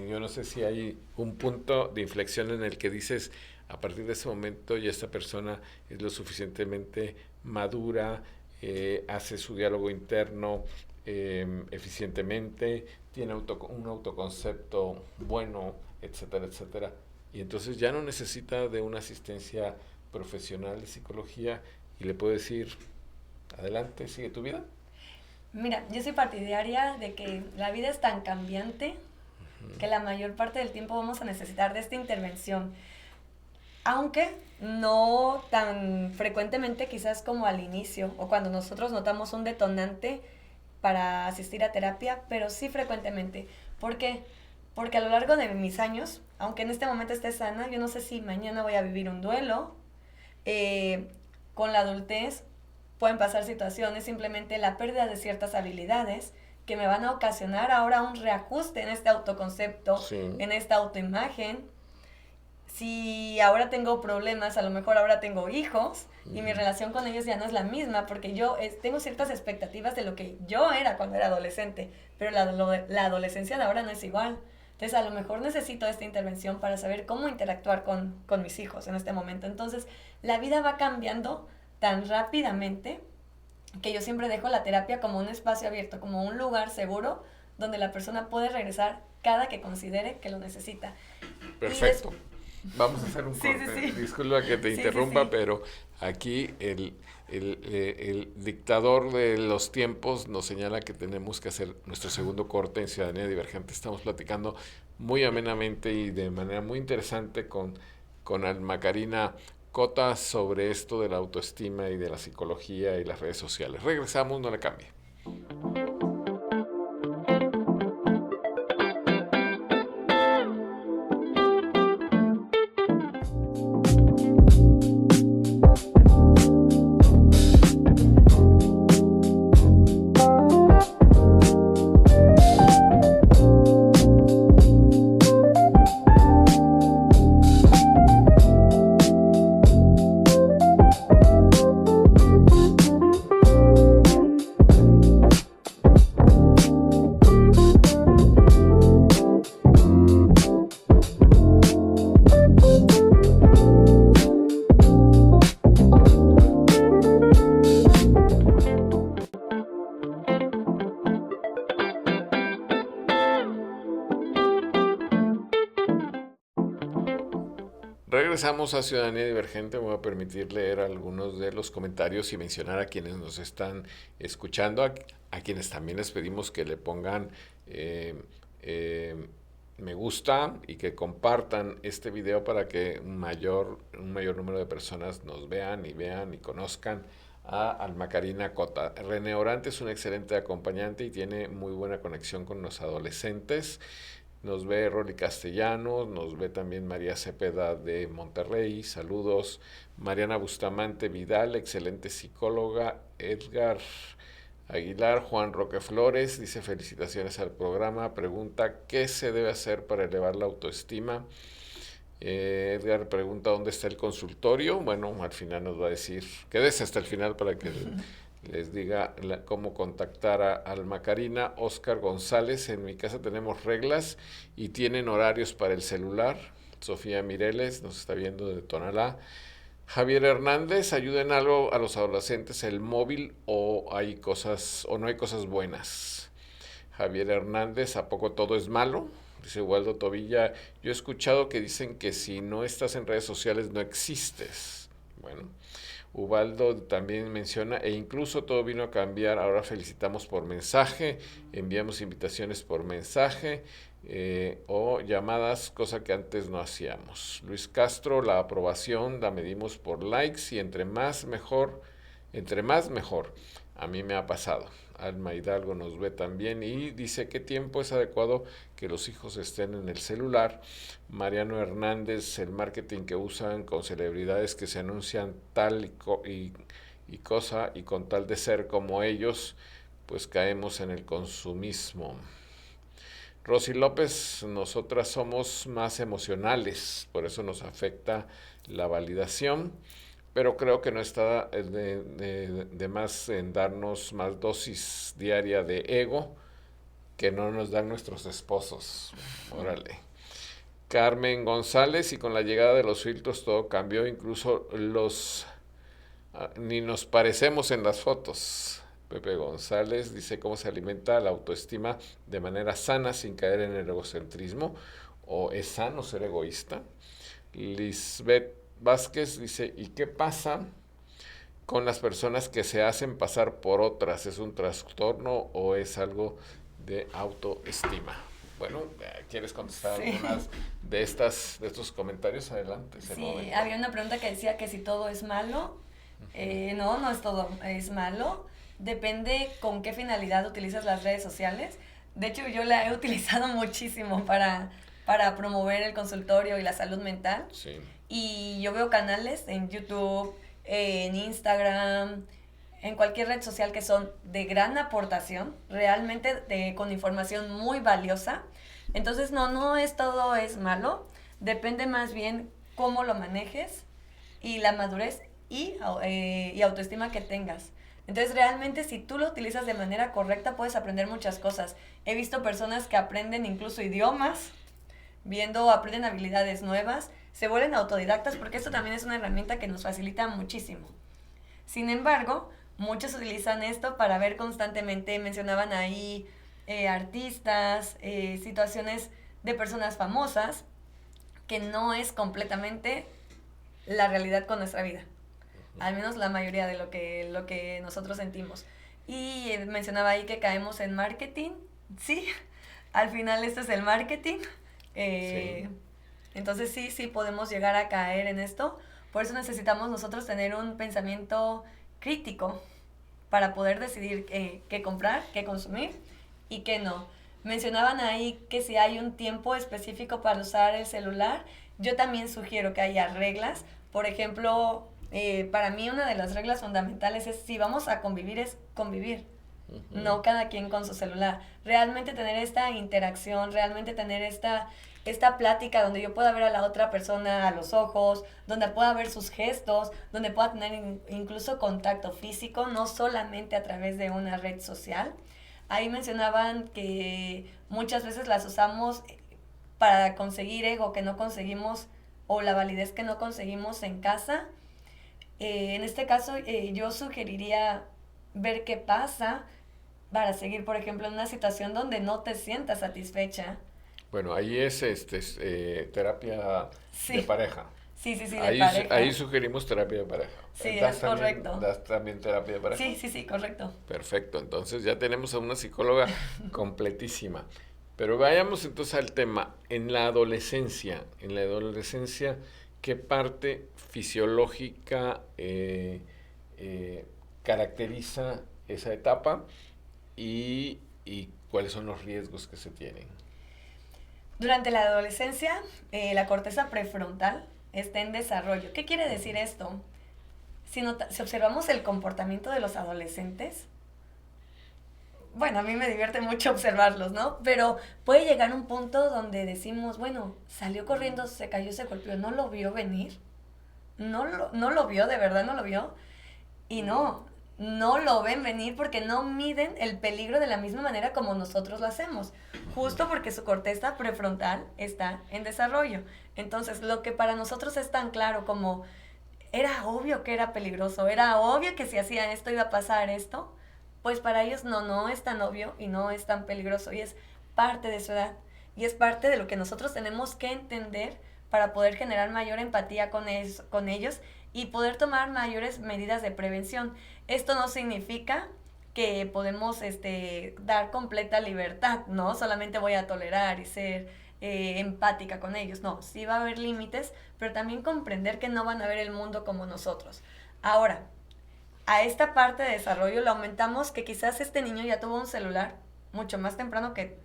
yo no sé si hay un punto de inflexión en el que dices, a partir de ese momento ya esta persona es lo suficientemente madura, hace su diálogo interno eficientemente, tiene un autoconcepto bueno, etcétera, etcétera. Y entonces ya no necesita de una asistencia profesional de psicología y le puede decir, adelante, sigue tu vida. Mira, yo soy partidaria de que la vida es tan cambiante que la mayor parte del tiempo vamos a necesitar de esta intervención. Aunque no tan frecuentemente quizás como al inicio o cuando nosotros notamos un detonante para asistir a terapia, pero sí frecuentemente. ¿Por qué? Porque a lo largo de mis años, aunque en este momento esté sana, yo no sé si mañana voy a vivir un duelo. Con la adultez pueden pasar situaciones, simplemente la pérdida de ciertas habilidades que me van a ocasionar ahora un reajuste en este autoconcepto, Sí. en esta autoimagen. Si ahora tengo problemas, a lo mejor ahora tengo hijos y mi relación con ellos ya no es la misma porque yo tengo ciertas expectativas de lo que yo era cuando era adolescente, pero la adolescencia de ahora no es igual. Entonces a lo mejor necesito esta intervención para saber cómo interactuar con mis hijos en este momento. Entonces la vida va cambiando tan rápidamente que yo siempre dejo la terapia como un espacio abierto, como un lugar seguro donde la persona puede regresar cada que considere que lo necesita. Perfecto. Vamos a hacer un corte. Sí. Disculpa que te interrumpa, pero aquí el dictador de los tiempos nos señala que tenemos que hacer nuestro segundo corte en Ciudadanía Divergente. Estamos platicando muy amenamente y de manera muy interesante con Alma Karina Cota sobre esto de la autoestima y de la psicología y las redes sociales. Regresamos, no le cambie. Regresamos a Ciudadanía Divergente. Me voy a permitir leer algunos de los comentarios y mencionar a quienes nos están escuchando, a quienes también les pedimos que le pongan me gusta y que compartan este video para que un mayor número de personas nos vean y conozcan a Alma Karina Cota. René Orante es un excelente acompañante y tiene muy buena conexión con los adolescentes. Nos ve Rolly Castellanos, nos ve también María Cepeda de Monterrey, saludos. Mariana Bustamante Vidal, excelente psicóloga. Edgar Aguilar, Juan Roque Flores, dice felicitaciones al programa, pregunta ¿qué se debe hacer para elevar la autoestima? Edgar pregunta ¿dónde está el consultorio? Bueno, al final nos va a decir, quédese hasta el final para que les diga cómo contactar a Alma Karina. Oscar González, en mi casa tenemos reglas y tienen horarios para el celular. Sofía Mireles nos está viendo de Tonalá. Javier Hernández, ayuda en algo a los adolescentes el móvil o no hay cosas buenas. Javier Hernández, ¿a poco todo es malo? Dice Waldo Tobilla, yo he escuchado que dicen que si no estás en redes sociales no existes. Bueno, Ubaldo también menciona, e incluso todo vino a cambiar, ahora felicitamos por mensaje, enviamos invitaciones por mensaje o llamadas, cosa que antes no hacíamos. Luis Castro, la aprobación la medimos por likes y entre más mejor. A mí me ha pasado. Alma Hidalgo nos ve también y dice qué tiempo es adecuado que los hijos estén en el celular. Mariano Hernández, el marketing que usan con celebridades que se anuncian tal y cosa y con tal de ser como ellos, pues caemos en el consumismo. Rosy López, nosotras somos más emocionales, por eso nos afecta la validación, pero creo que no está de más en darnos más dosis diaria de ego que no nos dan nuestros esposos. Órale. Carmen González, y con la llegada de los filtros todo cambió, incluso ni nos parecemos en las fotos. Pepe González dice cómo se alimenta la autoestima de manera sana sin caer en el egocentrismo, o es sano ser egoísta. Lisbeth Vázquez dice, ¿y qué pasa con las personas que se hacen pasar por otras? ¿Es un trastorno o es algo de autoestima? Bueno, ¿quieres contestar algunas de estos comentarios? Adelante. Sí, había una pregunta que decía que si todo es malo. No, no es todo, es malo. Depende con qué finalidad utilizas las redes sociales. De hecho, yo la he utilizado muchísimo para promover el consultorio y la salud mental. Sí. Y yo veo canales en YouTube, en Instagram, en cualquier red social que son de gran aportación, realmente con información muy valiosa. Entonces, no es todo es malo. Depende más bien cómo lo manejes y la madurez y autoestima que tengas. Entonces, realmente, si tú lo utilizas de manera correcta, puedes aprender muchas cosas. He visto personas que aprenden incluso idiomas, aprenden habilidades nuevas, se vuelven autodidactas, porque esto también es una herramienta que nos facilita muchísimo. Sin embargo, muchos utilizan esto para ver constantemente, mencionaban ahí artistas, situaciones de personas famosas, que no es completamente la realidad con nuestra vida. Al menos la mayoría de lo que nosotros sentimos. Y mencionaba ahí que caemos en marketing. Sí, al final esto es el marketing. Sí. Entonces sí podemos llegar a caer en esto. Por eso necesitamos nosotros tener un pensamiento crítico para poder decidir qué comprar, qué consumir y qué no. Mencionaban ahí que si hay un tiempo específico para usar el celular, yo también sugiero que haya reglas. Por ejemplo, para mí una de las reglas fundamentales es, si vamos a convivir, es convivir. Uh-huh. No cada quien con su celular. Realmente tener esta interacción, realmente tener esta plática donde yo pueda ver a la otra persona a los ojos, donde pueda ver sus gestos, donde pueda tener incluso contacto físico, no solamente a través de una red social. Ahí mencionaban que muchas veces las usamos para conseguir ego que no conseguimos, o la validez que no conseguimos en casa. En este caso, yo sugeriría ver qué pasa para seguir, por ejemplo, en una situación donde no te sientas satisfecha. Bueno, ahí es terapia de pareja. Sí, de pareja. Ahí sugerimos terapia de pareja. Sí, es correcto. ¿Das también terapia de pareja? Sí, correcto. Perfecto, entonces ya tenemos a una psicóloga completísima. Pero vayamos entonces al tema. En la adolescencia, ¿qué parte fisiológica caracteriza esa etapa y cuáles son los riesgos que se tienen? Durante la adolescencia, la corteza prefrontal está en desarrollo. ¿Qué quiere decir esto? Si observamos el comportamiento de los adolescentes, bueno, a mí me divierte mucho observarlos, ¿no? Pero puede llegar un punto donde decimos, bueno, salió corriendo, se cayó, se golpeó, ¿no lo vio venir? ¿No lo vio? ¿De verdad no lo vio? Y no lo ven venir porque no miden el peligro de la misma manera como nosotros lo hacemos, justo porque su corteza prefrontal está en desarrollo. Entonces, lo que para nosotros es tan claro como, era obvio que era peligroso, era obvio que si hacía esto iba a pasar esto, pues para ellos no es tan obvio y no es tan peligroso, y es parte de su edad, y es parte de lo que nosotros tenemos que entender para poder generar mayor empatía con ellos y poder tomar mayores medidas de prevención. Esto no significa que podemos dar completa libertad, ¿no? Solamente voy a tolerar y ser empática con ellos. No, sí va a haber límites, pero también comprender que no van a ver el mundo como nosotros. Ahora, a esta parte de desarrollo lo aumentamos, que quizás este niño ya tuvo un celular mucho más temprano que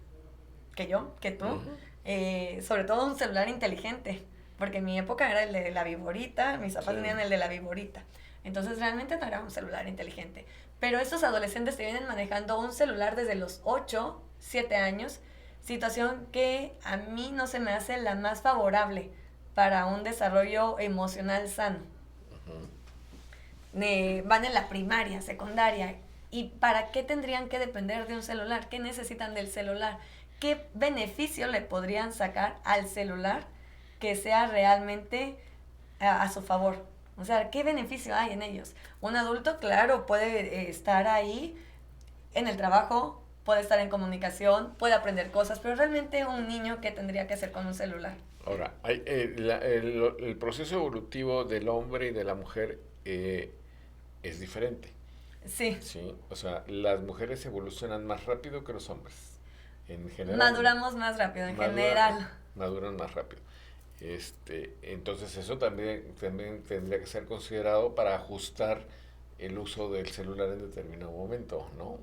yo, que tú. Uh-huh. Sobre todo un celular inteligente, porque en mi época era el de la viborita, mis papás tenían el de la viborita. Entonces realmente no era un celular inteligente. Pero estos adolescentes te vienen manejando un celular desde los 8, 7 años, situación que a mí no se me hace la más favorable para un desarrollo emocional sano. Van en la primaria, secundaria, ¿y para qué tendrían que depender de un celular? ¿Qué necesitan del celular? ¿Qué beneficio le podrían sacar al celular que sea realmente a su favor? O sea, ¿qué beneficio hay en ellos? Un adulto, claro, puede estar ahí en el trabajo, puede estar en comunicación, puede aprender cosas, pero realmente un niño, ¿qué tendría que hacer con un celular? Ahora, el proceso evolutivo del hombre y de la mujer es diferente. Sí. Sí, o sea, las mujeres evolucionan más rápido que los hombres. En general. Maduramos más rápido, en general. Maduran más rápido. Entonces eso también tendría que ser considerado para ajustar el uso del celular en determinado momento, ¿no?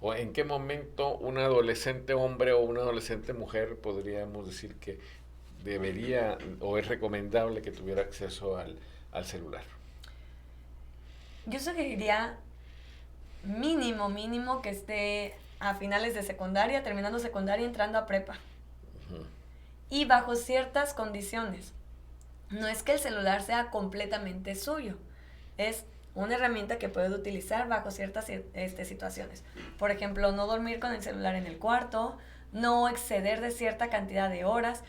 O en qué momento un adolescente hombre o una adolescente mujer podríamos decir que debería o es recomendable que tuviera acceso al celular. Yo sugeriría mínimo que esté a finales de secundaria, terminando secundaria, entrando a prepa. Uh-huh. Y bajo ciertas condiciones. No es que el celular sea completamente suyo, es una herramienta que puede utilizar bajo ciertas situaciones. Por ejemplo, no dormir con el celular en el cuarto, no exceder de cierta cantidad de horas.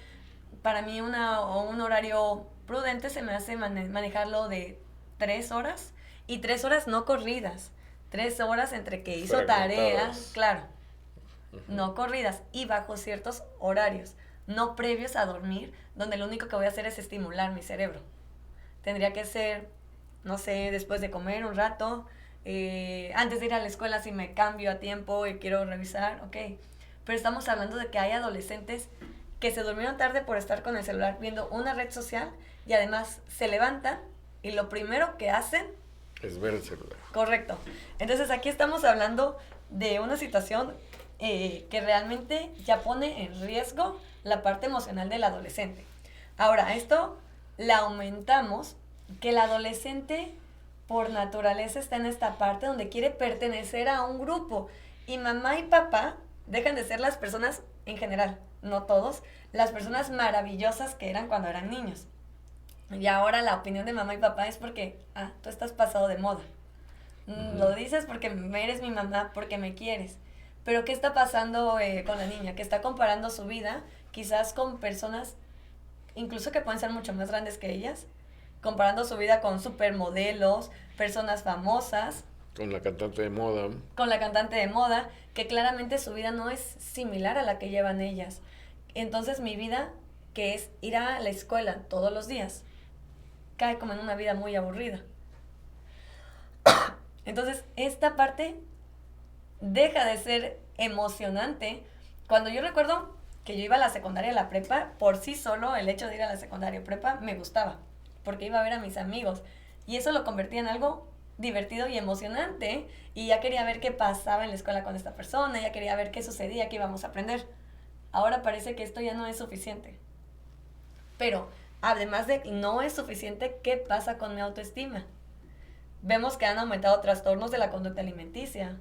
Para mí un horario prudente se me hace manejarlo de 3 horas, y 3 horas no corridas, 3 horas entre que hizo tareas, claro, no corridas, y bajo ciertos horarios, no previos a dormir, donde lo único que voy a hacer es estimular mi cerebro. Tendría que ser, no sé, después de comer un rato, antes de ir a la escuela si me cambio a tiempo y quiero revisar, ok. Pero estamos hablando de que hay adolescentes que se durmieron tarde por estar con el celular viendo una red social, y además se levantan y lo primero que hacen es ver el celular. Correcto. Entonces aquí estamos hablando de una situación que realmente ya pone en riesgo la parte emocional del adolescente. Ahora, a esto la aumentamos, que el adolescente por naturaleza está en esta parte donde quiere pertenecer a un grupo, y mamá y papá dejan de ser las personas, en general, no todos, las personas maravillosas que eran cuando eran niños. Y ahora la opinión de mamá y papá es porque, tú estás pasado de moda. Uh-huh. Lo dices porque eres mi mamá, porque me quieres. Pero ¿qué está pasando con la niña? Que está comparando su vida quizás con personas, incluso que pueden ser mucho más grandes que ellas, comparando su vida con supermodelos, personas famosas. Con la cantante de moda. Con la cantante de moda, que claramente su vida no es similar a la que llevan ellas. Entonces mi vida, que es ir a la escuela todos los días, cae como en una vida muy aburrida. Entonces, esta parte deja de ser emocionante. Cuando yo recuerdo que yo iba a la secundaria, a la prepa, por sí solo el hecho de ir a la secundaria o prepa me gustaba, porque iba a ver a mis amigos, y eso lo convertía en algo divertido y emocionante, y ya quería ver qué pasaba en la escuela con esta persona, ya quería ver qué sucedía, qué íbamos a aprender. Ahora parece que esto ya no es suficiente. Pero además de que no es suficiente, ¿qué pasa con mi autoestima? Vemos que han aumentado trastornos de la conducta alimenticia.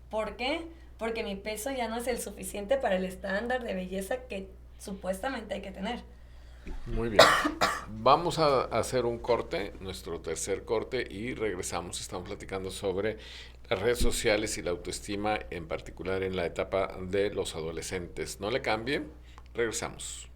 ¿Por qué? Porque mi peso ya no es el suficiente para el estándar de belleza que supuestamente hay que tener. Muy bien. Vamos a hacer un corte, nuestro tercer corte, y regresamos. Estamos platicando sobre las redes sociales y la autoestima, en particular en la etapa de los adolescentes. No le cambie, regresamos.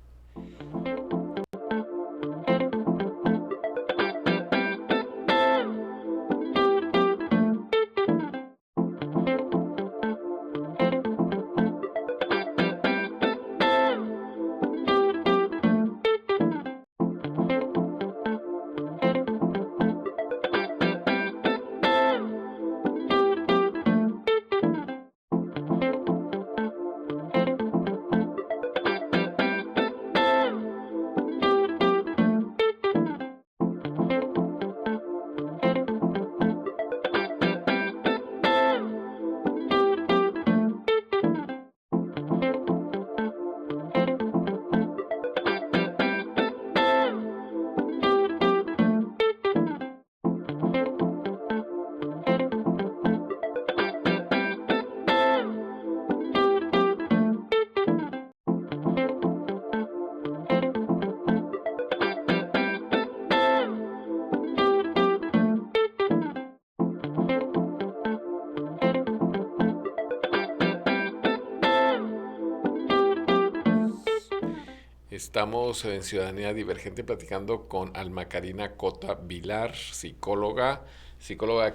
Estamos en Ciudadanía Divergente platicando con Alma Karina Cota Vilar, psicóloga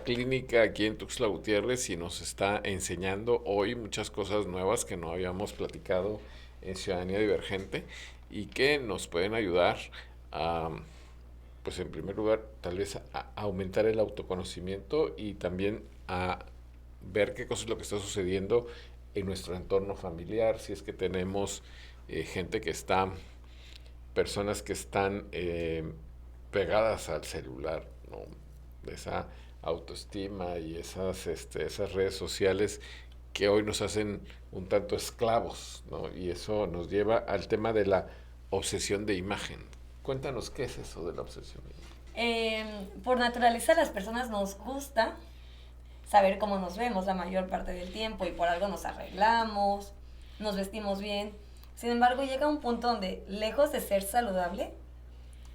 clínica aquí en Tuxtla Gutiérrez, y nos está enseñando hoy muchas cosas nuevas que no habíamos platicado en Ciudadanía Divergente y que nos pueden ayudar a, pues en primer lugar, tal vez a aumentar el autoconocimiento y también a ver qué cosa es lo que está sucediendo en nuestro entorno familiar, si es que tenemos gente que está, personas que están pegadas al celular, ¿no? Esa autoestima y esas redes sociales que hoy nos hacen un tanto esclavos, ¿no? Y eso nos lleva al tema de la obsesión de imagen. Cuéntanos qué es eso de la obsesión de imagen. Por naturaleza, a las personas nos gusta saber cómo nos vemos la mayor parte del tiempo y por algo nos arreglamos, nos vestimos bien. Sin embargo, llega un punto donde, lejos de ser saludable,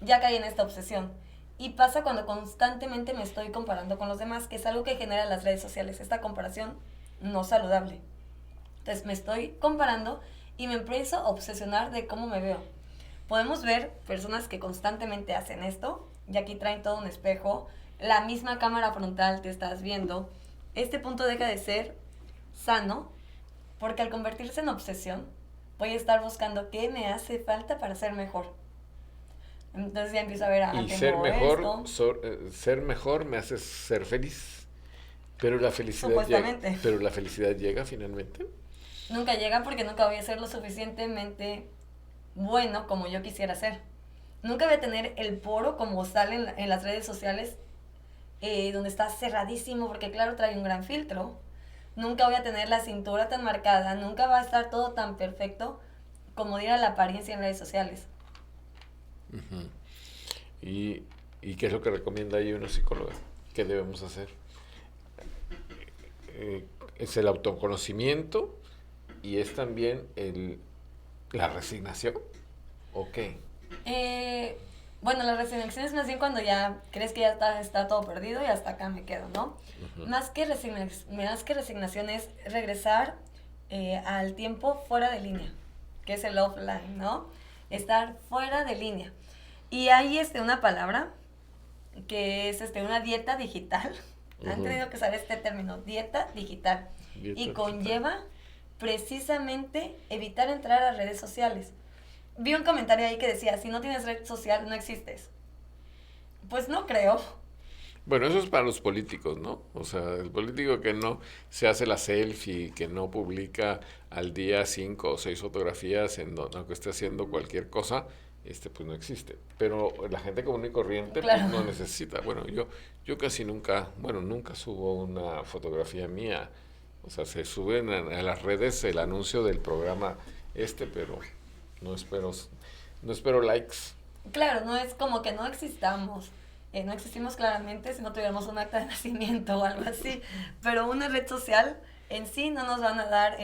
ya caí en esta obsesión. Y pasa cuando constantemente me estoy comparando con los demás, que es algo que generan las redes sociales, esta comparación no saludable. Entonces me estoy comparando y me empiezo a obsesionar de cómo me veo. Podemos ver personas que constantemente hacen esto, y aquí traen todo un espejo, la misma cámara frontal te estás viendo. Este punto deja de ser sano, porque al convertirse en obsesión, voy a estar buscando qué me hace falta para ser mejor. Entonces ya empiezo a ver, y ser mejor me hace ser feliz, pero la felicidad llega finalmente. Nunca llega, porque nunca voy a ser lo suficientemente bueno como yo quisiera ser. Nunca voy a tener el poro como sale en las redes sociales, donde está cerradísimo, porque claro, trae un gran filtro. Nunca voy a tener la cintura tan marcada, nunca va a estar todo tan perfecto como diera la apariencia en redes sociales. Uh-huh. ¿Y qué es lo que recomienda ahí una psicóloga? ¿Qué debemos hacer? Es el autoconocimiento y es también la resignación, ¿o qué? Bueno, la resignación es más bien cuando ya crees que ya está todo perdido y hasta acá me quedo, ¿no? Uh-huh. Más que resignación es regresar al tiempo fuera de línea, que es el offline, ¿no? Estar fuera de línea. Y hay una palabra que es una dieta digital. Uh-huh. Han tenido que usar este término, dieta digital. Y conlleva precisamente evitar entrar a redes sociales. Vi un comentario ahí que decía, si no tienes red social, no existes. Pues no creo. Bueno, eso es para los políticos, ¿no? O sea, el político que no se hace la selfie, que no publica al día 5 o 6 fotografías aunque esté haciendo cualquier cosa, pues no existe. Pero la gente común y corriente, claro, pues no necesita. Bueno, yo casi nunca subo una fotografía mía. O sea, se suben a las redes el anuncio del programa pero no espero likes. Claro, no es como que no existamos. No existimos claramente si no tuviéramos un acta de nacimiento o algo así. Pero una red social en sí no nos van a dar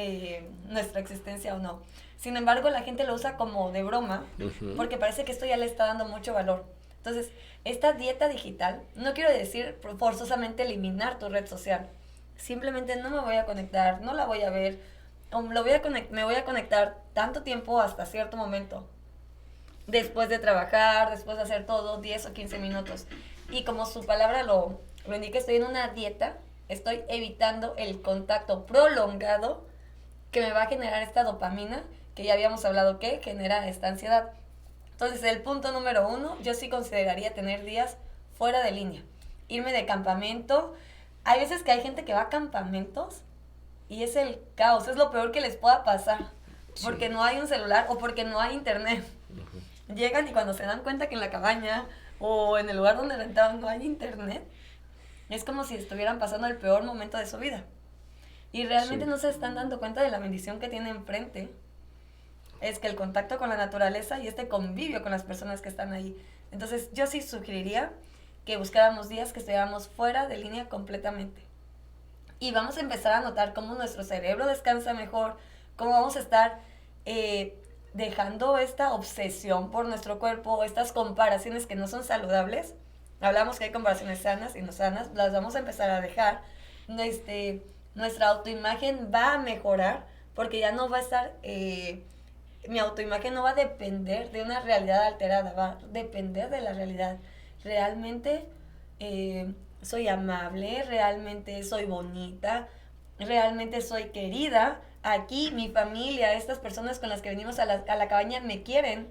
nuestra existencia o no. Sin embargo, la gente lo usa como de broma, uh-huh, porque parece que esto ya le está dando mucho valor. Entonces, esta dieta digital, no quiero decir forzosamente eliminar tu red social. Simplemente no me voy a conectar, no la voy a ver, o me voy a conectar tanto tiempo hasta cierto momento. Después de trabajar, después de hacer todo, 10 o 15 minutos. Y como su palabra lo indica, estoy en una dieta, estoy evitando el contacto prolongado que me va a generar esta dopamina, que ya habíamos hablado que genera esta ansiedad. Entonces, el punto número 1, yo sí consideraría tener días fuera de línea. Irme de campamento. Hay veces que hay gente que va a campamentos y es el caos, es lo peor que les pueda pasar. Sí. Porque no hay un celular o porque no hay internet. Uh-huh. Llegan y cuando se dan cuenta que en la cabaña o en el lugar donde rentaban no hay internet, es como si estuvieran pasando el peor momento de su vida. Y realmente sí, no se están dando cuenta de la bendición que tienen enfrente. Es que el contacto con la naturaleza y este convivio con las personas que están ahí. Entonces, yo sí sugeriría que buscáramos días que estuviéramos fuera de línea completamente. Y vamos a empezar a notar cómo nuestro cerebro descansa mejor, cómo vamos a estar dejando esta obsesión por nuestro cuerpo, estas comparaciones que no son saludables. Hablamos que hay comparaciones sanas y no sanas, las vamos a empezar a dejar. Nuestra autoimagen va a mejorar porque ya no va a estar Mi autoimagen no va a depender de una realidad alterada, va a depender de la realidad. Realmente soy amable, realmente soy bonita, realmente soy querida. Aquí mi familia, estas personas con las que venimos a la cabaña me quieren,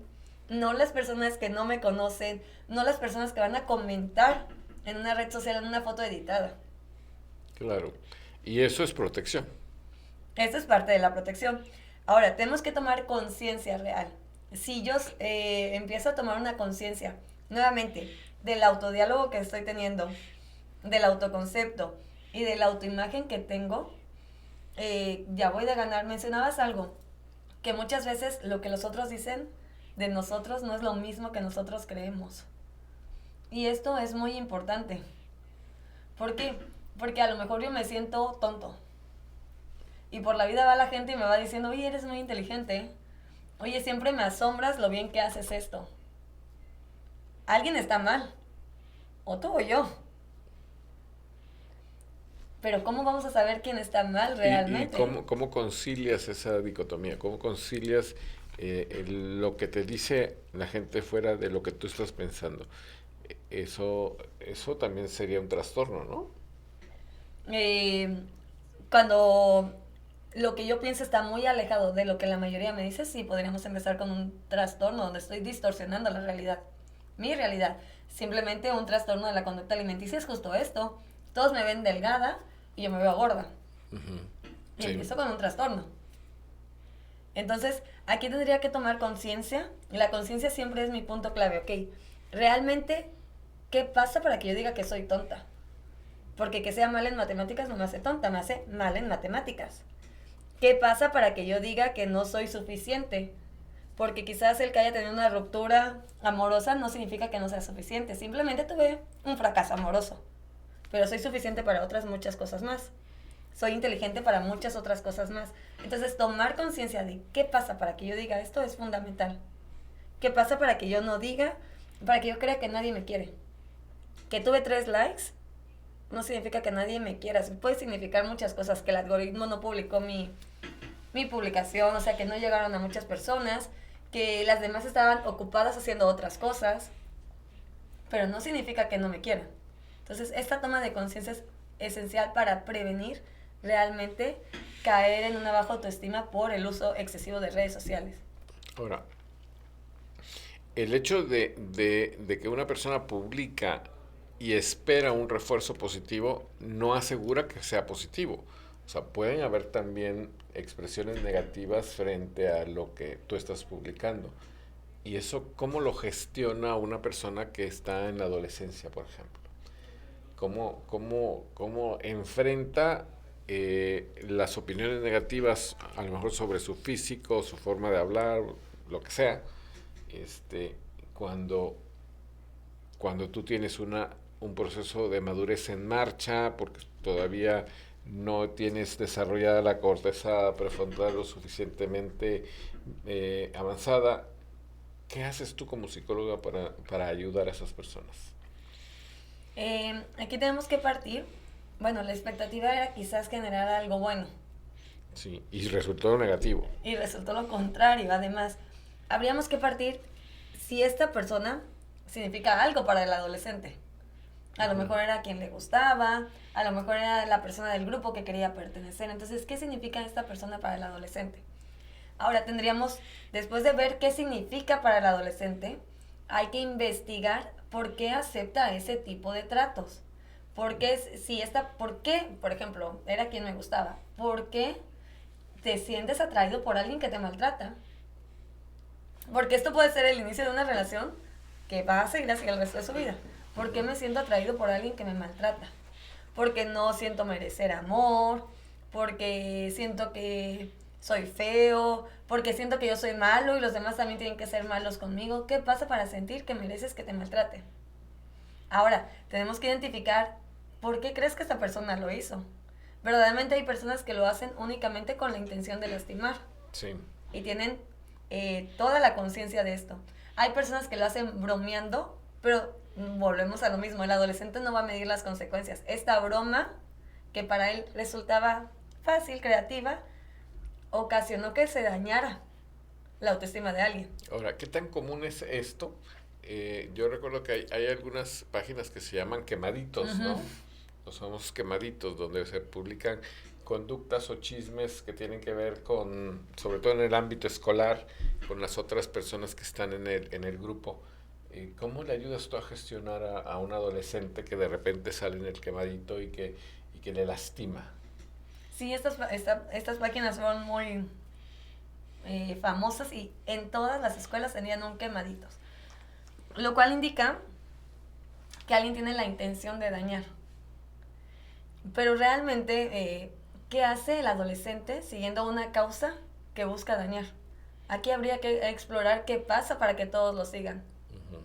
no las personas que no me conocen, no las personas que van a comentar en una red social, en una foto editada. Claro. Y eso es protección. Esto es parte de la protección. Ahora, tenemos que tomar conciencia real. Si yo empiezo a tomar una conciencia, nuevamente, del autodiálogo que estoy teniendo, del autoconcepto y de la autoimagen que tengo, ya voy de ganar. Mencionabas algo, que muchas veces lo que los otros dicen de nosotros no es lo mismo que nosotros creemos. Y esto es muy importante. ¿Por qué? Porque a lo mejor yo me siento tonto. Y por la vida va la gente y me va diciendo, oye, eres muy inteligente. Oye, siempre me asombras lo bien que haces esto. Alguien está mal. O tú o yo. Pero ¿cómo vamos a saber quién está mal ¿Y realmente? cómo concilias esa dicotomía? ¿Cómo concilias lo que te dice la gente fuera de lo que tú estás pensando? Eso también sería un trastorno, ¿no? Eh, Cuando lo que yo pienso está muy alejado de lo que la mayoría me dice, sí, podríamos empezar con un trastorno donde estoy distorsionando la realidad. Mi realidad. Simplemente un trastorno de la conducta alimenticia es justo esto. Todos me ven delgada y yo me veo gorda. Ujú. Y Sí. empiezo con un trastorno. Entonces, aquí tendría que tomar conciencia. La conciencia siempre es mi punto clave, ¿ok? Realmente, ¿qué pasa para que yo diga que soy tonta? Porque que sea mal en matemáticas no me hace tonta, me hace mal en matemáticas. ¿Qué pasa para que yo diga que no soy suficiente? Porque quizás el que haya tenido una ruptura amorosa no significa que no sea suficiente. Simplemente tuve un fracaso amoroso. Pero soy suficiente para otras muchas cosas más. Soy inteligente para muchas otras cosas más. Entonces, tomar conciencia de qué pasa para que yo diga esto es fundamental. ¿Qué pasa para que yo no diga, para que yo crea que nadie me quiere? Que tuve 3 likes no significa que nadie me quiera. Puede significar muchas cosas, que el algoritmo no publicó mi publicación, o sea, que no llegaron a muchas personas, que las demás estaban ocupadas haciendo otras cosas, pero no significa que no me quieran. Entonces, esta toma de conciencia es esencial para prevenir realmente caer en una baja autoestima por el uso excesivo de redes sociales. Ahora, el hecho de que una persona publica y espera un refuerzo positivo no asegura que sea positivo. O sea, pueden haber también expresiones negativas frente a lo que tú estás publicando. ¿Y eso cómo lo gestiona una persona que está en la adolescencia, por ejemplo? ¿Cómo enfrenta las opiniones negativas, a lo mejor sobre su físico, su forma de hablar, lo que sea, este, cuando, cuando tú tienes un proceso de madurez en marcha, porque todavía no tienes desarrollada la corteza prefrontal lo suficientemente avanzada? ¿Qué haces tú como psicóloga para ayudar a esas personas? Aquí tenemos que partir. Bueno, la expectativa era quizás generar algo bueno. Sí, y resultó negativo. Y resultó lo contrario. Además, habríamos que partir si esta persona significa algo para el adolescente. A lo mejor era quien le gustaba, a lo mejor era la persona del grupo que quería pertenecer. Entonces, ¿qué significa esta persona para el adolescente? Ahora tendríamos, después de ver qué significa para el adolescente, hay que investigar por qué acepta ese tipo de tratos. ¿Por qué, por ejemplo, era quien me gustaba? ¿Por qué te sientes atraído por alguien que te maltrata? Porque esto puede ser el inicio de una relación que va a seguir así el resto de su vida. ¿Por qué me siento atraído por alguien que me maltrata? Porque no siento merecer amor, porque siento que soy feo, porque siento que yo soy malo y los demás también tienen que ser malos conmigo. ¿Qué pasa para sentir que mereces que te maltrate? Ahora, tenemos que identificar por qué crees que esta persona lo hizo. Verdaderamente hay personas que lo hacen únicamente con la intención de lastimar. Sí. Y tienen toda la conciencia de esto. Hay personas que lo hacen bromeando, pero volvemos a lo mismo, el adolescente no va a medir las consecuencias. Esta broma, que para él resultaba fácil, creativa, ocasionó que se dañara. la autoestima de alguien. Ahora, ¿qué tan común es esto? Yo recuerdo que hay algunas páginas que se llaman quemaditos, Ujú. ¿no? Los famosos quemaditos, donde se publican conductas o chismes que tienen que ver con, sobre todo en el ámbito escolar, con las otras personas que están en el grupo. ¿Cómo le ayudas tú a gestionar a un adolescente que de repente sale en el quemadito y que le lastima? Sí, estas páginas son muy famosas y en todas las escuelas tenían un quemaditos. Lo cual indica que alguien tiene la intención de dañar. Pero realmente, ¿qué hace el adolescente siguiendo una causa que busca dañar? Aquí habría que explorar qué pasa para que todos lo sigan. Ujú.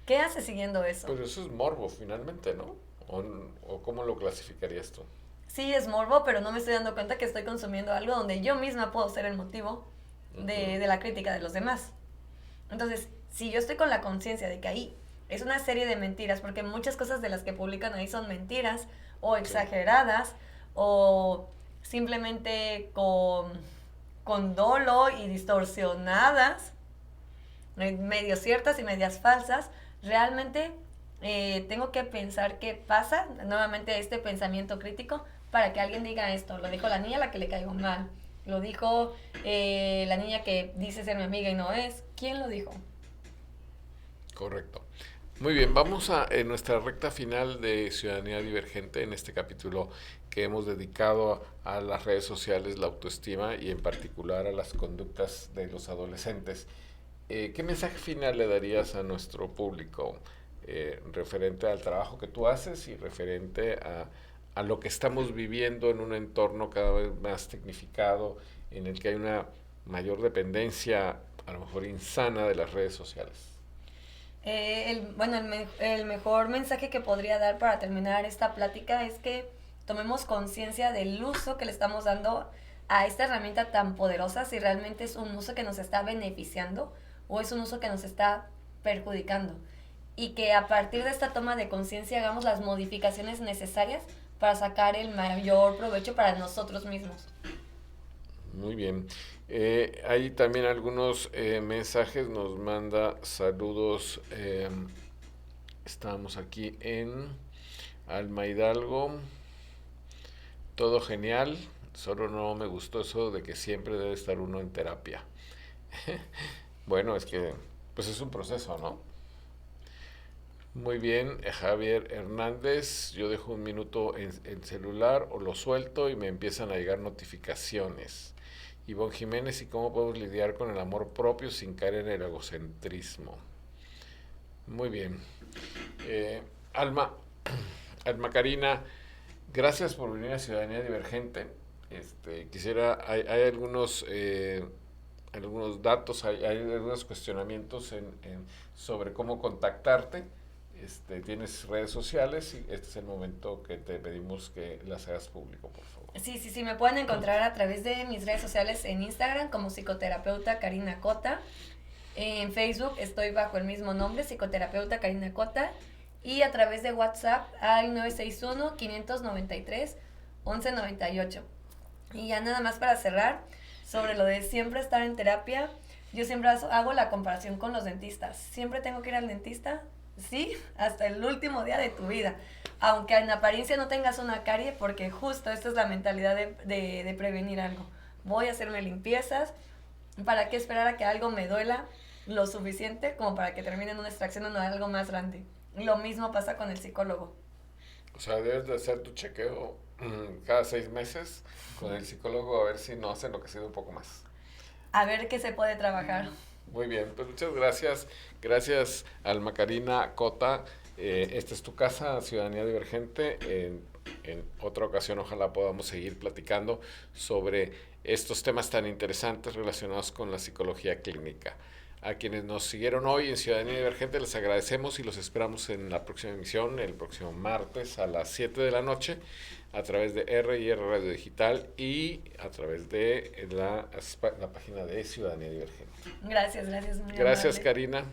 ¿Qué hace siguiendo eso? Pero eso es morbo finalmente, ¿no? ¿O cómo lo clasificarías tú? Sí, es morbo, pero no me estoy dando cuenta que estoy consumiendo algo donde yo misma puedo ser el motivo Ujú. de la crítica de los demás. Entonces, si yo estoy con la conciencia de que ahí es una serie de mentiras, porque muchas cosas de las que publican ahí son mentiras o exageradas o simplemente con dolo y distorsionadas, medio ciertas y medias falsas, realmente tengo que pensar qué pasa, nuevamente este pensamiento crítico, para que alguien diga esto. Lo dijo la niña a la que le caigo mal, lo dijo la niña que dice ser mi amiga y no es. ¿Quién lo dijo? Correcto. Muy bien, vamos a en nuestra recta final de Ciudadanía Divergente, en este capítulo que hemos dedicado a las redes sociales, la autoestima y en particular a las conductas de los adolescentes. ¿Qué mensaje final le darías a nuestro público referente al trabajo que tú haces y referente a lo que estamos viviendo en un entorno cada vez más tecnificado, en el que hay una mayor dependencia, a lo mejor insana, de las redes sociales? El mejor mensaje que podría dar para terminar esta plática es que tomemos conciencia del uso que le estamos dando a esta herramienta tan poderosa, si realmente es un uso que nos está beneficiando o es un uso que nos está perjudicando. Y que a partir de esta toma de conciencia hagamos las modificaciones necesarias para sacar el mayor provecho para nosotros mismos. Muy bien. Hay también algunos mensajes, nos manda saludos. Estamos aquí en Alma Hidalgo. Todo genial, solo no me gustó eso de que siempre debe estar uno en terapia. Bueno, es que pues es un proceso, ¿no? Muy bien, Javier Hernández, yo dejo un minuto en celular o lo suelto y me empiezan a llegar notificaciones. Ivonne Jiménez, ¿y cómo podemos lidiar con el amor propio sin caer en el egocentrismo? Muy bien. Eh, Alma, Alma Karina, gracias por venir a Ciudadanía Divergente. Hay algunos datos, hay algunos cuestionamientos sobre cómo contactarte. Tienes redes sociales y este es el momento que te pedimos que las hagas público, por favor. Sí, me pueden encontrar a través de mis redes sociales en Instagram como psicoterapeuta Karina Cota. En Facebook estoy bajo el mismo nombre, psicoterapeuta Karina Cota. Y a través de WhatsApp al 961-593-1198. Y ya nada más para cerrar, sobre lo de siempre estar en terapia, yo siempre hago la comparación con los dentistas. Siempre tengo que ir al dentista, sí, hasta el último día de tu vida. Aunque en apariencia no tengas una carie, porque justo esta es la mentalidad de prevenir algo. Voy a hacerme limpiezas. ¿Para qué esperar a que algo me duela lo suficiente como para que termine en una extracción o en algo más grande? Lo mismo pasa con el psicólogo. O sea, debes de hacer tu chequeo cada 6 meses con el psicólogo a ver si no has enloquecido un poco más. A ver qué se puede trabajar. Muy bien, pues muchas gracias. Gracias, Alma Karina Cota. Esta es tu casa, Ciudadanía Divergente. En otra ocasión ojalá podamos seguir platicando sobre estos temas tan interesantes relacionados con la psicología clínica. A quienes nos siguieron hoy en Ciudadanía Divergente les agradecemos y los esperamos en la próxima emisión, el próximo martes a las 7 de la noche, a través de R&R Radio Digital y a través de la página de Ciudadanía Divergente. Gracias, muy Gracias, amable. Karina.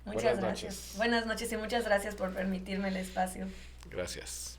Muchas Buenas gracias. noches. Buenas noches y muchas gracias por permitirme el espacio. Gracias.